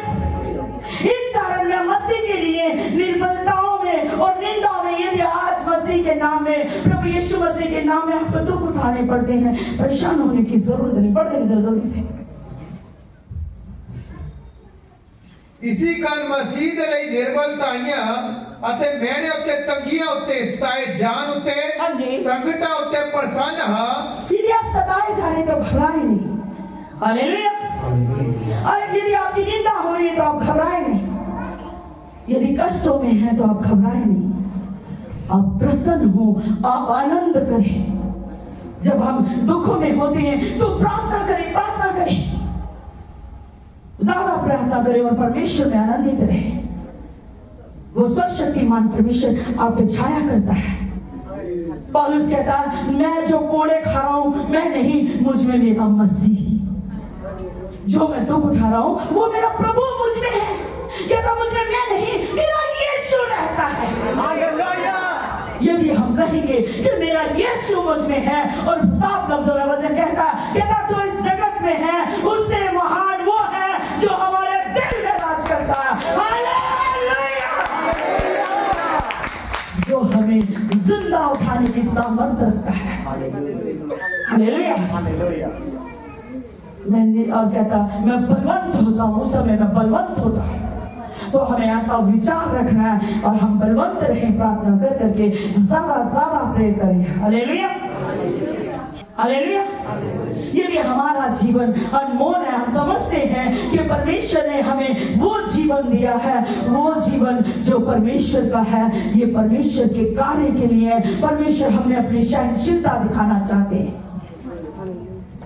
S2: इस कारण मैं मसीह के लिए निर्बलताओं में और निंदा में, यदि आज मसीह के नाम में, प्रभु यीशु मसीह के नाम में आपको दुख उठाने पड़ते हैं, परेशान होने की जरूरत नहीं पड़ती। जल्दी से
S3: इसी कारण मसीह दे ਲਈ निर्बलताइयां ਅਤੇ मेड़े उत्ते तंगियां उत्ते सताए जान उत्ते संकटा उत्ते प्रसन्न हाँ।
S2: यदि आप सताए जा रहे तो घबराए नहीं। हालेलुया। और यदि आपकी निंदा हो रही है तो आप घबराए नहीं। यदि कष्टों में है तो आप घबराए नहीं, आप प्रसन्न हो, आप आनंद करें। जब हम दुखों में होते हैं तो प्रार्थना करें, प्रार्थना करें, ज्यादा प्रार्थना करें और परमेश्वर में आनंदित रहे। वो सर्वशक्तिमान परमेश्वर आप पे छाया करता है। पौलुस कहता मैं जो कोड़े खा रहा हूं मैं नहीं, मुझ में मेरा मसीह, जो मैं दुख उठा रहा हूं वो मेरा प्रभु मुझ में है। कहता मुझ में मैं नहीं, मेरा यीशु रहता है।
S4: हालेलुया।
S2: यदि हम कहेंगे कि मेरा यीशु मुझ में है, और साफ लफ्जों में वचन कहता जो इस जगत में है उससे महान वो है जो हमारे दिल में राज करता है। हालेलुया। जो हमें जिंदा उठाने की सामर्थ्य रखता है। हालेलुया।
S4: हालेलुया।
S2: मैं और कहता मैं बलवंत होता हूँ, उस समय मैं बलवंत होता हूँ। तो हमें ऐसा विचार रखना है और हम बलवंत रहें, प्रार्थना कर करके ज्यादा प्रेर करें। हालेलुया। हालेलुया। यदि हमारा जीवन अनमोल है, हम समझते हैं कि परमेश्वर ने हमें वो जीवन दिया है, वो जीवन जो परमेश्वर का है, ये परमेश्वर के कार्य के लिए परमेश्वर हमें अपनी सहनशीलता दिखाना चाहते हैं।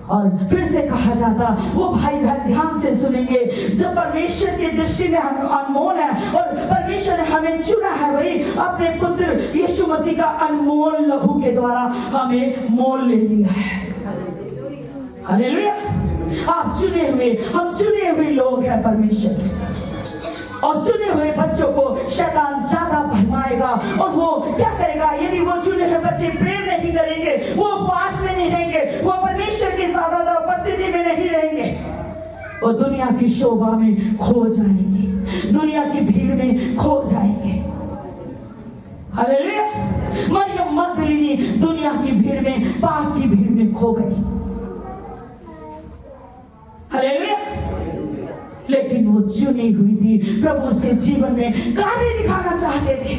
S2: और फिर से कहा जाता, वो भाई बहन ध्यान से सुनेंगे, जब परमेश्वर की दृष्टि में हम अनमोल है और परमेश्वर ने हमें चुना है, वही अपने पुत्र यीशु मसीह का अनमोल लहू के द्वारा हमें मोल ले लिया है। हालेलुया। आप चुने हुए, हम चुने हुए लोग हैं परमेश्वर के, और चुने हुए बच्चों को शैतान ज्यादा भरमाएगा। और वो क्या करेगा, यदि वो चुने हुए बच्चे प्रेम नहीं करेंगे, वो पास में नहीं रहेंगे, वो परमेश्वर की ज्यादा उपस्थिति में नहीं रहेंगे, वो दुनिया की शोभा में खो जाएंगे, दुनिया की भीड़ में खो जाएंगे। हालेलुया। मरियम मगदलीनी दुनिया की भीड़ में, पाप की भीड़ में खो गई। हालेलुया। लेकिन वो चुनी हुई थी, प्रभु उसके जीवन में कार्य दिखाना चाहते थे,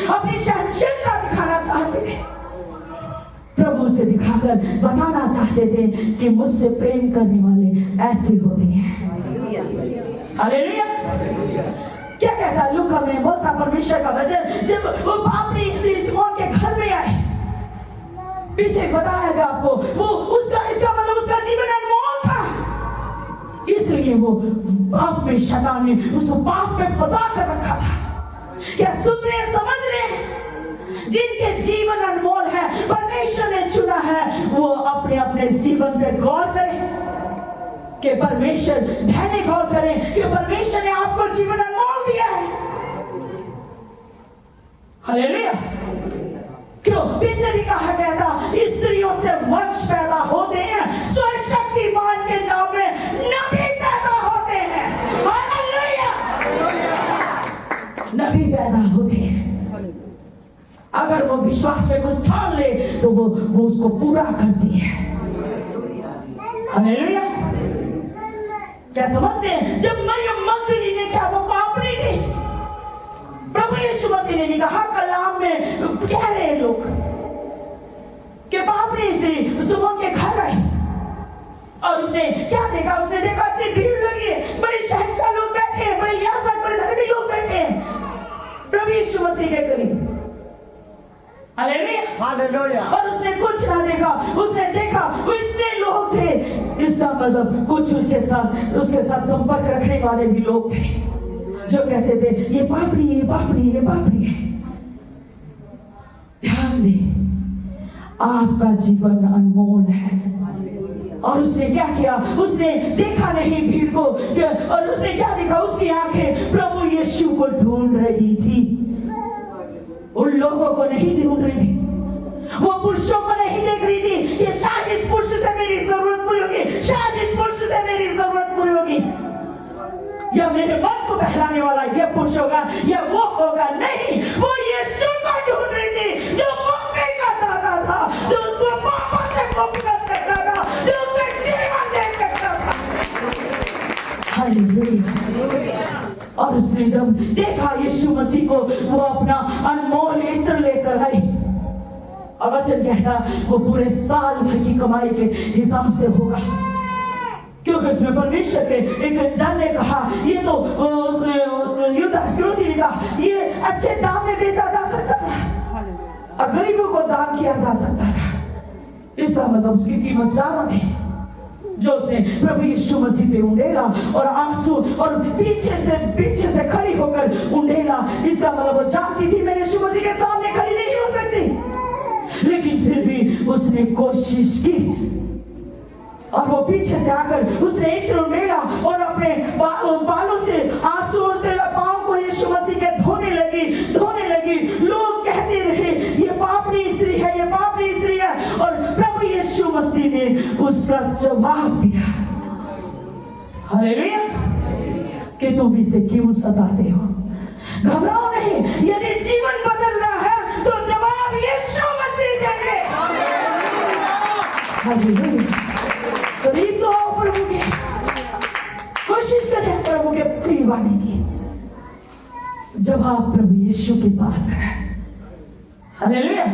S2: अपनी सहनशीलता दिखाना चाहते थे, प्रभु से दिखाकर बताना चाहते थे कि मुझसे प्रेम करने वाले ऐसे होते हैं। हालेलुया। क्या कहता लूका में बोलता परमेश्वर का वचन, जब वो अपनी स्त्री सिमोन के घर में आए, पीछे बताएगा आपको, वो उसका इसका मतलब उसका जीवन अनमोल था, इसलिए वो पाप में, शैतान ने उसको पाप में फंसा कर रखा था। क्या सुन रहे, समझ रहे? जिनके जीवन अनमोल है, परमेश्वर ने चुना है, वो अपने अपने जीवन पे गौर करें कि परमेश्वर, बहने गौर करें कि परमेश्वर ने आपको जीवन अनमोल दिया है। हालेलुया। क्यों? पीछे भी कहा गया था, स्त्रियों से वंश पैदा होते हैं, सर्वशक्तिमान के नाम में नबी पैदा होते हैं। हालेलुया। नबी पैदा होते हैं। अगर वो विश्वास में कुछ ठान ले तो वो उसको पूरा करती है। हालेलुया। क्या समझते हैं? जब मरियम मगदलीनी ने, क्या वो पापनी थी? प्रभु यीशु मसीह ने कहा कलाम में, कह रहे हैं लोग कि पापनी स्त्री सुमन के घर आई और उसने क्या देखा? उसने देखा इतनी भीड़ लगी है, बड़े शहंशाह लोग बैठे हैं, बड़े याजक, बड़े धर्मी लोग बैठे हैं प्रभु यीशु मसीह के करीब। हालेलुया। और उसने कुछ ना देखा, उसने देखा वो इतने लोग थे, इसका मतलब कुछ उसके साथ संपर्क रखने वाले भी लोग थे जो कहते थे ये पापड़ी है, ये पापड़ी है, ये पापड़ी है। ध्यान दे, आपका जीवन अनमोल है। और उसने क्या किया? उसने देखा नहीं भीड़ को, और उसने क्या देखा? उसकी आंखें प्रभु यीशु को ढूंढ रही थी, उन लोगों को नहीं ढूंढ रही थी, वो पुरुषों को नहीं देख रही थी कि शायद इस पुरुष से मेरी जरूरत पूरी होगी, शायद इस पुरुष से मेरी जरूरत पूरी होगी, या मेरे मन को बहलाने वाला ये पुरुष होगा या वो होगा। नहीं, वो यीशु को ढूंढ रही थी, जो मुक्ति का दाता था, जो उसको पापों से मुक्त कर सकता था, जो उसको जीवन दे सकता था। हालेलुया। और उसने जब देखा यीशु मसीह को, वो अपना अनमोल इत्र लेकर आई, और वचन कहता वो पूरे साल भर की कमाई के हिसाब से होगा, क्योंकि उसमें परमेश्वर के एक जन ने कहा, ये तो युद्ध ने कहा ये अच्छे दाम में बेचा जा सकता था और गरीबों को दान किया जा सकता था। इसका मतलब उसकी कीमत ज्यादा थी, जो उसने प्रभु यीशु मसीह पे उंडेला और आंसू और पीछे से खड़ी होकर उंडेला। इसका मतलब वो जानती थी मैं यीशु मसीह के सामने खड़ी नहीं हो सकती, लेकिन फिर भी उसने कोशिश की, और वो पीछे से आकर उसने इत्र उंडेला और अपने बालों से, आंसुओं से पांव को यीशु मसीह के धोने लगी। लोग कहते रहे ये पापनी स्त्री है, ये पापनी स्त्री है, और प्रभु यीशु मसीह ने उसका जवाब दिया। हालेलुया। कि तुम इसे क्यों सताते हो? घबराओ नहीं, यदि जीवन बदलना है तो जवाब यीशु मसीह देंगे। हालेलुया। करीब तो आओ प्रभु के, कोशिश करें प्रभु के करीब आने की। जवाब प्रभु यीशु के पास है। हालेलुया।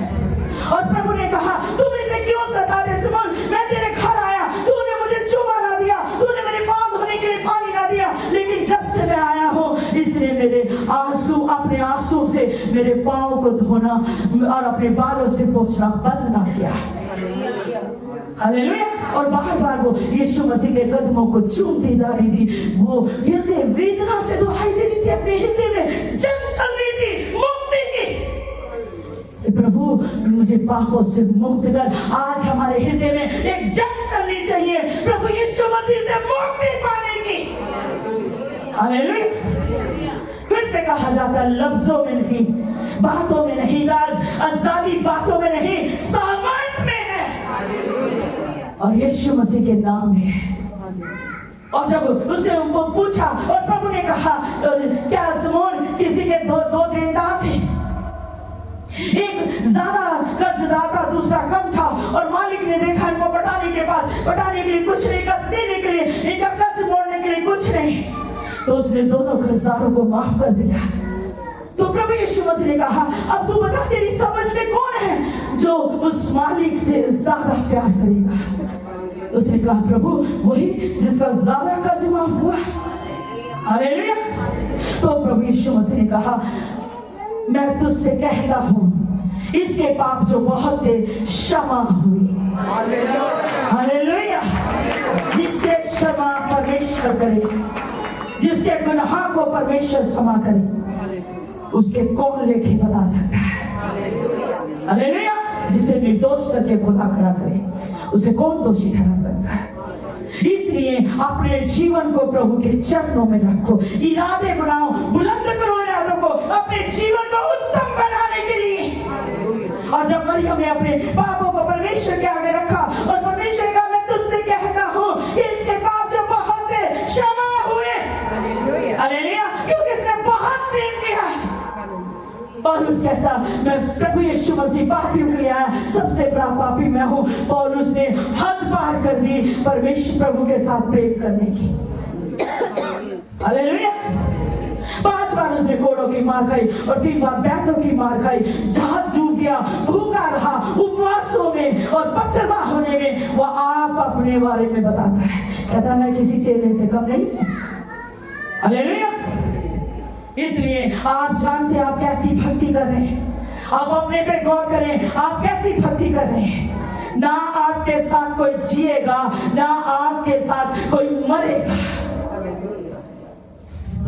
S2: और प्रभु ने कहा तुम इसे क्यों सताते सिमोन? मैं तेरे घर आया, तूने मुझे चुमा ना दिया, तूने मेरे पांव धोने के लिए पानी ना दिया, लेकिन जब से मैं आया हूँ इसने मेरे अपने आंसू से मेरे पांव को धोना और अपने बालों से पोंछना बंद ना किया। हालेलुया। और बार वो यीशु मसीह के कदमों को चूमती जा रही थी, वो हृदय वेदना से दुहाई दे रही थी, अपने हृदय में जंग चल रही थी मुक्ति की। प्रभु मुझे पापों से मुक्त कर। आज हमारे हृदय में एक जंग चलनी चाहिए प्रभु यीशु मसीह से मुक्ति पाने की। हालेलुया। फिर से कहा जाता है लफ्जों में नहीं, बातों में नहीं, आजादी बातों में नहीं, सामर्थ में है, और यीशु मसीह के नाम में है। और जब उसने वो पूछा और प्रभु ने कहा, क्या सिमोन किसी के दो देनदार थे, एक ज्यादा कर्जदार था, दूसरा कम था, और मालिक ने देखा इनको पटाने के लिए कुछ नहीं, कर्ज देने के लिए, इनका कर्ज मोड़ने के लिए कुछ नहीं, तो उसने दोनों कर्जदारों को माफ कर दिया। तो प्रभु यीशु मसीह ने कहा, अब तू बता तेरी समझ में कौन है जो उस मालिक से ज्यादा प्यार करेगा। उसने कहा, प्रभु वही जिसका ज्यादा कर्ज माफ हुआ। हालेलुया। तो प्रभु यीशु मसीह ने कहा, मैं तुझसे कहता हूं इसके पाप जो बहुत थे क्षमा हुई। हालेलुया। जिससे क्षमा परमेश्वर करे, जिसके गुनाह को परमेश्वर क्षमा करे, उसके कौन लेके बता सकता है। हालेलुया। जिसे निर्दोष करके खुदा खड़ा करे, उसे कौन दोषी ठहरा सकता है। इसलिए अपने जीवन को प्रभु के चरणों में रखो, इरादे बनाओ, बुलंद करो इरादों को अपने जीवन को उत्तम बनाने के लिए। और जब मरियम ने अपने पापों को परमेश्वर के आगे रखा और परमेश्वर का, मैं तुझसे कहता हूं कि इसके पाप जो बहुत थे क्षमा हुए। हालेलुया। क्योंकि इसने बहुत प्रेम किया। पौलुस कहता, मैं प्रभु यीशु मसीह पापियों के लिए आया, सबसे बड़ा पापी मैं हूं। पौलुस ने हद पार कर दी परमेश्वर प्रभु के साथ प्रेम करने की। हालेलुया। 5 बार उसने कोड़ों की मार खाई और 3 बार बैतों की मार खाई। जहाज डूब गया, भूखा रहा, उपवासों में और पत्थरबाह होने में। वो आप अपने बारे में बताता है, कहता मैं किसी चेले से कम नहीं। हालेलुया। इसलिए आप जानते हैं आप कैसी भक्ति कर रहे हैं। आप अपने पे गौर करें, आप कैसी भक्ति कर रहे हैं। ना आपके साथ कोई जिएगा, ना आपके साथ कोई मरेगा,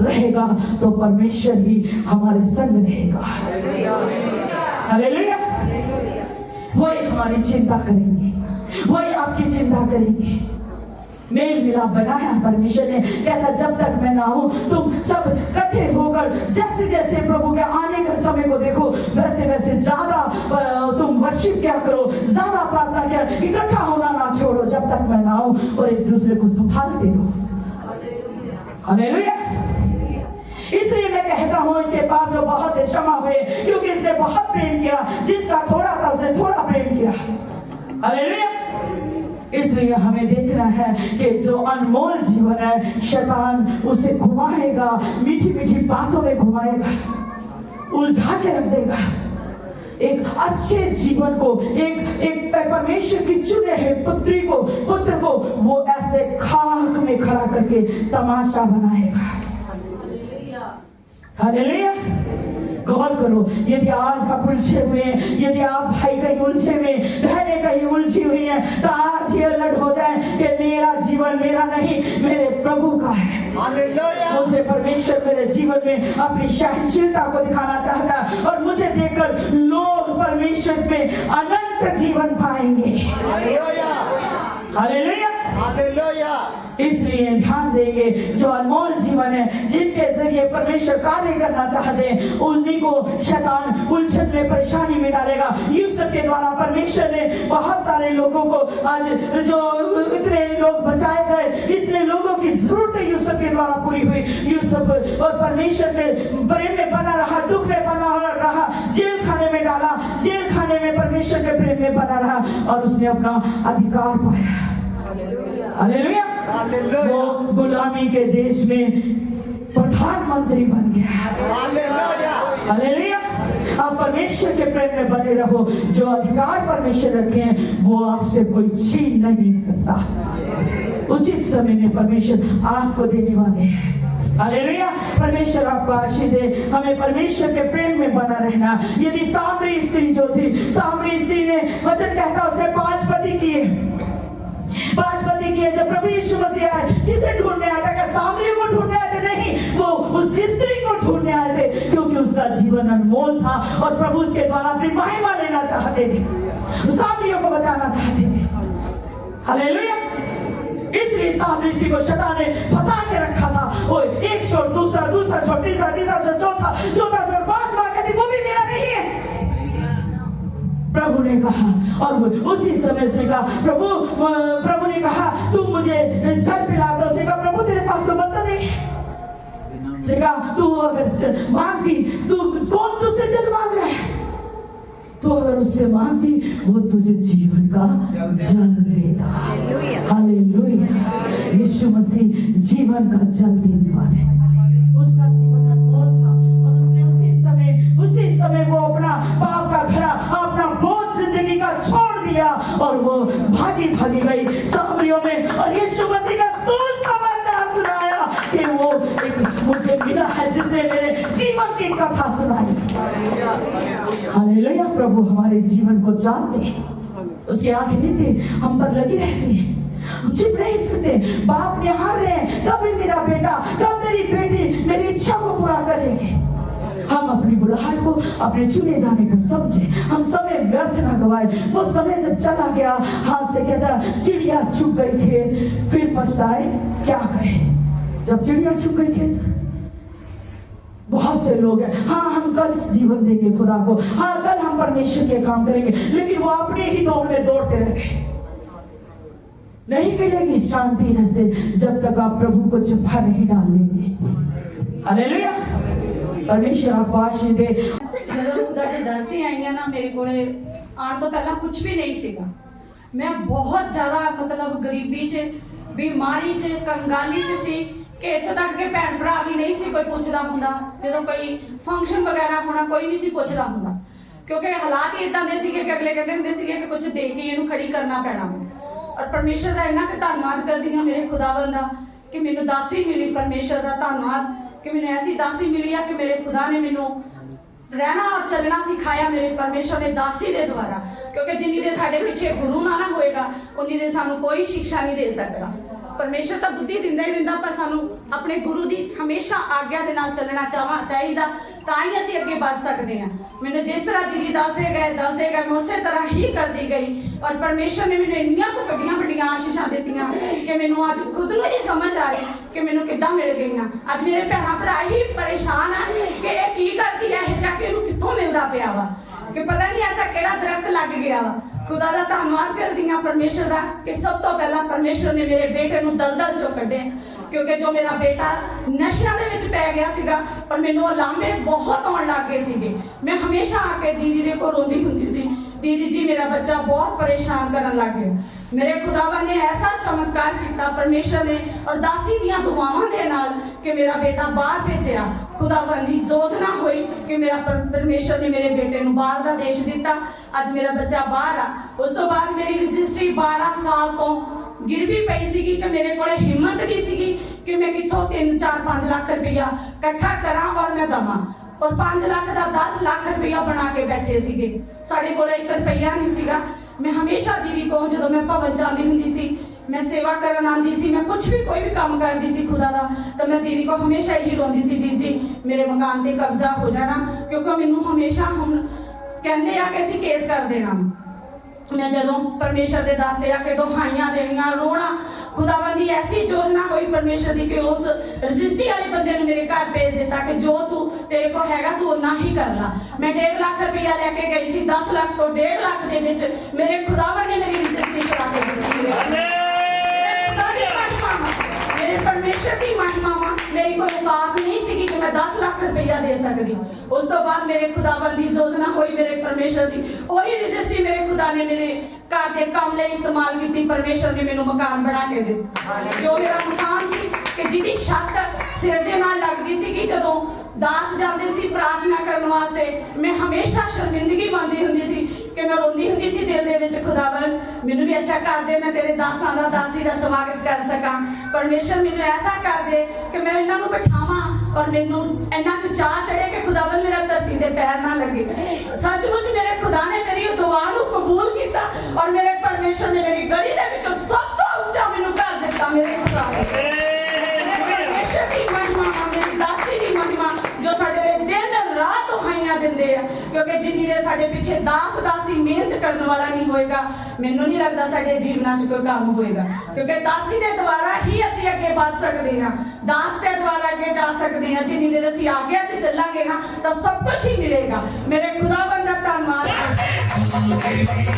S2: रहेगा तो परमेश्वर ही हमारे संग रहेगा। हालेलुया। वही हमारी चिंता करेंगे, वही आपकी चिंता करेंगे। मेल मिलाप बनाया परमेश्वर ने, कहता जब तक मैं ना हूं तुम सब इकट्ठे होकर जैसे जैसे प्रभु के आने के समय को देखो, वैसे वैसे ज्यादा तुम वर्शिप क्या करो, ज्यादा प्रार्थना क्या, इकट्ठा होना ना छोड़ो जब तक मैं ना हूं, और एक दूसरे को संभालते रहो। हालेलुया। इसलिए मैं कहता हूं इसके पाप जो बहुत है क्षमा हुए, क्योंकि इसने बहुत प्रेम किया। जिसका थोड़ा था उसने थोड़ा प्रेम किया। हालेलुया। इसलिए हमें देखना है कि जो अनमोल जीवन है, शैतान उसे घुमाएगा, मीठी मीठी बातों में घुमाएगा, उलझा के रख देगा। एक अच्छे जीवन को, एक परमेश्वर की चुने हुए पुत्र को वो ऐसे खाक में खड़ा करके तमाशा बनाएगा। हालेलुया। गौर करो, यदि आज आप उलझे हुए हैं, यदि आप भाई कहीं उलझे हुए, बहनें कहीं उलझी हुई हैं, तो आज ये अलर्ट हो जाए कि मेरा जीवन मेरा नहीं, मेरे प्रभु का है। मुझे परमेश्वर मेरे जीवन में अपनी सहनशीलता को दिखाना चाहता है, और मुझे देखकर लोग परमेश्वर में अनंत जीवन पाएंगे। हालेलुया। इसलिए ध्यान देंगे जो अनमोल जीवन है, जिनके जरिए परमेश्वर कार्य करना चाहते हैं, उन्हीं को शैतान उलझन में परेशानी में डालेगा। यूसुफ के द्वारा परमेश्वर ने बहुत सारे लोगों को, आज जो इतने लोग बचाए गए, इतने लोगों की जरूरतें यूसुफ के द्वारा पूरी हुई। यूसुफ और परमेश्वर के प्रेम में बना रहा, दुख में बना रहा, जेल खाने में डाला, जेल खाने में परमेश्वर के प्रेम में बना रहा, और उसने अपना अधिकार पाया। हालेलुया। वो गुलामी के देश में प्रधानमंत्री बन गया। हालेलुया। आप परमेश्वर के प्रेम में बने रहो। जो अधिकार परमेश्वर रखे हैं वो आपसे कोई छीन नहीं सकता। उचित समय में परमेश्वर आपको देने वाले हैं। हालेलुया। परमेश्वर आपको आशीष दे। हमें परमेश्वर के प्रेम में बना रहना। यदि सामरी स्त्री जो थी, सामरी स्त्री ने, वचन कहता उसने 5 पति किए, 5 पति किए। जब प्रभु यीशु मसीह आए, किसे ढूंढने आए थे? क्या सामरी को ढूंढने आए थे? नहीं, वो उस स्त्री को ढूंढने आए थे, क्योंकि उसका जीवन अनमोल था और प्रभु उसके द्वारा अपनी महिमा लेना चाहते थे, सामरियों को बचाना चाहते थे। हालेलुया। इसलिए सामरी स्त्री को शैतान ने फंसा के रखा था। वो एक छोड़, दूसरा छोड़, तीसरा छोड़, चौथा छोड़, 5वां कहती वो भी मेरा नहीं है। प्रभु ने कहा, और उसी समय से कहा, प्रभु ने कहा तुम मुझे जल पिला दो। उसने कहा प्रभु प्रभु तेरे पास तो बर्तन नहीं है। देखा तू अगर मांगती, तू कौन तुझसे जल मांग रहा है? तो अगर उससे मांगती वो तुझे जीवन का जल देता। हालेलुया। यीशु मसीह जीवन का जल देने वाले। उसका जीवन अनमोल था और उसने उसी समय वो अपना पाप का घड़ा, अपना बोझ जिंदगी का छोड़ दिया और वो भागी गई सामरियों में और यीशु मसीह का सुसमाचार सुनाया कि वो एक मुझे मिला है जिसने मेरे जीवन की कथा सुनाई। हालेलुया। प्रभु हमारे जीवन को जानते हैं, उसकी आंखें नित्य हम पर लगी रहती हैं। हम छिप नहीं सकते, बाप निहार रहे हैं कब मेरा बेटा, कब मेरी बेटी मेरी इच्छा को पूरा करेगी। हम अपनी बुलाहट को, अपने चुने जाने को समझे, हम समय व्यर्थ ना गवाए। वो समय जब चला गया, हाथ से कहता चिड़िया चुग गई खेत, फिर पछताए क्या करे। जब चिड़िया चुग गई खेत, बहुत से लोग हैं, हाँ हम कल जीवन देंगे खुदा को, हाँ कल हम परमेश्वर के काम करेंगे, लेकिन वो अपने ही दौड़ में दौड़ते रहे। नहीं मिलेगी शांति ऐसे जब तक आप प्रभु को चुप्पा नहीं डाल लेंगे। हालेलुया। परमेश्वर आपको आशीष दे।
S5: ਜਦੋਂ ਖੁਦਾ ਦੇ ਦਰ ਤੇ ਆਈਆਂ ਨਾ, ਮੇਰੇ ਕੋਲੇ ਆਉਣ ਤੋਂ ਪਹਿਲਾਂ ਕੁਝ ਵੀ ਨਹੀਂ ਸੀਗਾ। ਮੈਂ ਬਹੁਤ ਜ਼ਿਆਦਾ ਮਤਲਬ ਗਰੀਬੀ 'ਚ, ਬਿਮਾਰੀ 'ਚ, ਕੰਗਾਲੀ 'ਚ ਸੀ ਕਿ ਇੱਥੋਂ ਤੱਕ ਕਿ ਭੈਣ ਭਰਾ ਵੀ ਨਹੀਂ ਸੀ ਕੋਈ ਪੁੱਛਦਾ ਹੁੰਦਾ। ਜਦੋਂ ਕੋਈ ਫੰਕਸ਼ਨ ਵਗੈਰਾ ਹੋਣਾ ਕੋਈ ਨਹੀਂ ਸੀ ਪੁੱਛਦਾ ਹੁੰਦਾ, ਕਿਉਂਕਿ ਹਾਲਾਤ ਹੀ ਇਦਾਂ ਦੇ ਸੀਗੇ ਕਿ ਅਗਲੇ ਕਹਿੰਦੇ ਹੁੰਦੇ ਸੀਗੇ ਕਿ ਕੁਝ ਦੇ ਕੇ ਇਹਨੂੰ ਖੜੀ ਕਰਨਾ ਪੈਣਾ। ਔਰ ਪਰਮੇਸ਼ਰ ਦਾ ਇੰਨਾ ਕਿ ਧੰਨਵਾਦ ਕਰਦੀ ਹਾਂ ਮੇਰੇ ਖੁਦਾਵੰਦ ਦਾ ਕਿ ਮੈਨੂੰ ਦਾਸੀ ਮਿਲੀ। ਪਰਮੇਸ਼ਰ ਦਾ ਧੰਨਵਾਦ कि मैंने ऐसी दासी मिली है कि मेरे खुदा ने मैनू रहना और चलना सिखाया मेरे परमेश्वर ने दासी के द्वारा। क्योंकि जिन्नी देर साडे पीछे गुरु ना होएगा उन्नी देर सानू कोई शिक्षा नहीं दे सकता। परमेश्वर तो बुद्धि दिंदा ही दिंदा, पर सानू अपने गुरु की हमेशा आग्ञा के नाल चलना चाहिए, तां ही असीं अगे बढ़ सकते हैं। मैंने जिस तरह दीदी दसदे गए मैं उस तरह ही करती गई और परमेश्वर ने मैंने इन्नियां वड्डियां आशीषां दित्तियां कि मैनू अज खुद नूं नहीं समझ आ रही कि मैनू किद्दां मिल गईयां। अज मेरे भैणां भरा ही परेशान है कि इह की करदी है, इह जाके इहनूं कित्थों मिलदा पिया वा, कि पता नहीं ऐसा किहड़ा दरख्त लग गया वा। खुदा का धन्नवाद करदी हां परमेश्वर का कि सब तो पहला परमेश्वर ने मेरे बेटे नूं दलदल चों कढिया, क्योंकि जो मेरा बेटा नशियां दे विच पै गया सीगा पर मैनूं लामे बहुत आउण लग गए सीगे। मैं हमेशा आके दीदी दे कोल रोंदी हुंदी सी, दीदी जी मेरा बच्चा बहुत परेशान करन लग गया। मेरे खुदावन ने ऐसा चमत्कार किया परमेश्वर ने और दासी दियां दुआवां दे नाल कि मेरा बेटा बाहर भेजिया। खुदावन दी योजना हुई कि मेरा परमेश्वर ने मेरे बेटे नूं बाहर दा देश दिता। अज मेरा बच्चा बाहर आ। उस तो बाद मेरी रजिस्ट्री 12 साल तो गिरवी पई सीगी कि मेरे कोले हिम्मत नहीं सीगी कि मैं कित्थों 3-4-5 लाख रुपया इकट्ठा करा और मैं दवा। और 5 लाख का 10 लाख रुपया बना के बैठे सीगे, साढ़े कोले 1 रुपया नहीं सीगा। मैं हमेशा दीदी को जो मैं भवन जाती हुंदी सी, मैं सेवा करन आंदी सी, मैं कुछ भी कोई भी काम करती सी खुदा दा, तो मैं दीदी को हमेशा यही रोंदी सी, दीदी जी मेरे मकान ते कब्जा हो जाना, क्योंकि मैनू हमेशा हम कहते आ कि असीं केस कर देना। मैं जदों परमेश्वर के दर ते आके दुहाइयां देनियां, रोना, खुदावन दी ऐसी योजना हुई परमेश्वर दी कि उस रजिस्ट्री वाले बंदे ने मेरे घर भेज दिता कि जो तू तेरे को हैगा तू उन्ना ही कर ला। मैं 1.5 लाख रुपया लेके गई सी, 10 लाख तो 1.5 लाख दे विच मेरे खुदावन ने मेरी रजिस्ट्री करा के दी। मेरे परमेश्वर की महिमा वा, मेरी कोई बात नहीं सी कि मैं 10 लाख रुपया दे सकती। उस तो बाद मेरे खुदावन की योजना हुई मेरे परमेश्वर की, वही रजिस्ट्री मेरे खुदा ने मेरे घर के काम लिए इस्तेमाल की। परमेश्वर ने मैनू मकान बना के दिता, जो मेरा मकान सी कि जिहदी छत सिर दे नाल लगदी सी कि जदों दास जाते सी प्रार्थना करने वास्ते, मैं हमेशा शर्मिंदगी पांदी हुंदी सी कि मैं रोंदी हुंदी सी दिल दे विच, खुदावन मैनू भी अच्छा कर दे, मैं तेरे दासां दा दासी दा स्वागत कर सकां। परमेश्वर मैनू ऐसा कर दे कि मैं इन्हां नूं बिठावां और मैनू इन्ना कुछ चाह चढ़े कि खुदावन मेरा धरती दे पैर ना लगे। सचमुच मेरे खुदा ने मेरी दुआ नूं कबूल किया और मेरे परमेश्वर ने मेरी गली दे विचों सब तो ऊंचा मैनू कर दिता। मेरे खुदा परमेश्वर की महिमा, मेरी दासी की महिमा जो साडे दिन रात दुहाइयां दिंदे आ, क्योंकि जिन्नी देर साडे पीछे दास दासी मेहनत करने वाला नहीं होएगा, मैनू नहीं लगता साडे जीवनां च कोई काम होएगा, क्योंकि दासी दे द्वारा ही असीं अगे बढ़ सकदे हां, दास दे द्वारा अगे जा सकदे हां। जिन्नी देर असीं आग्या च चलांगे ना तो सब कुछ ही मिलेगा। मेरे खुदावंद दा धन्नवाद।
S3: Hallelujah.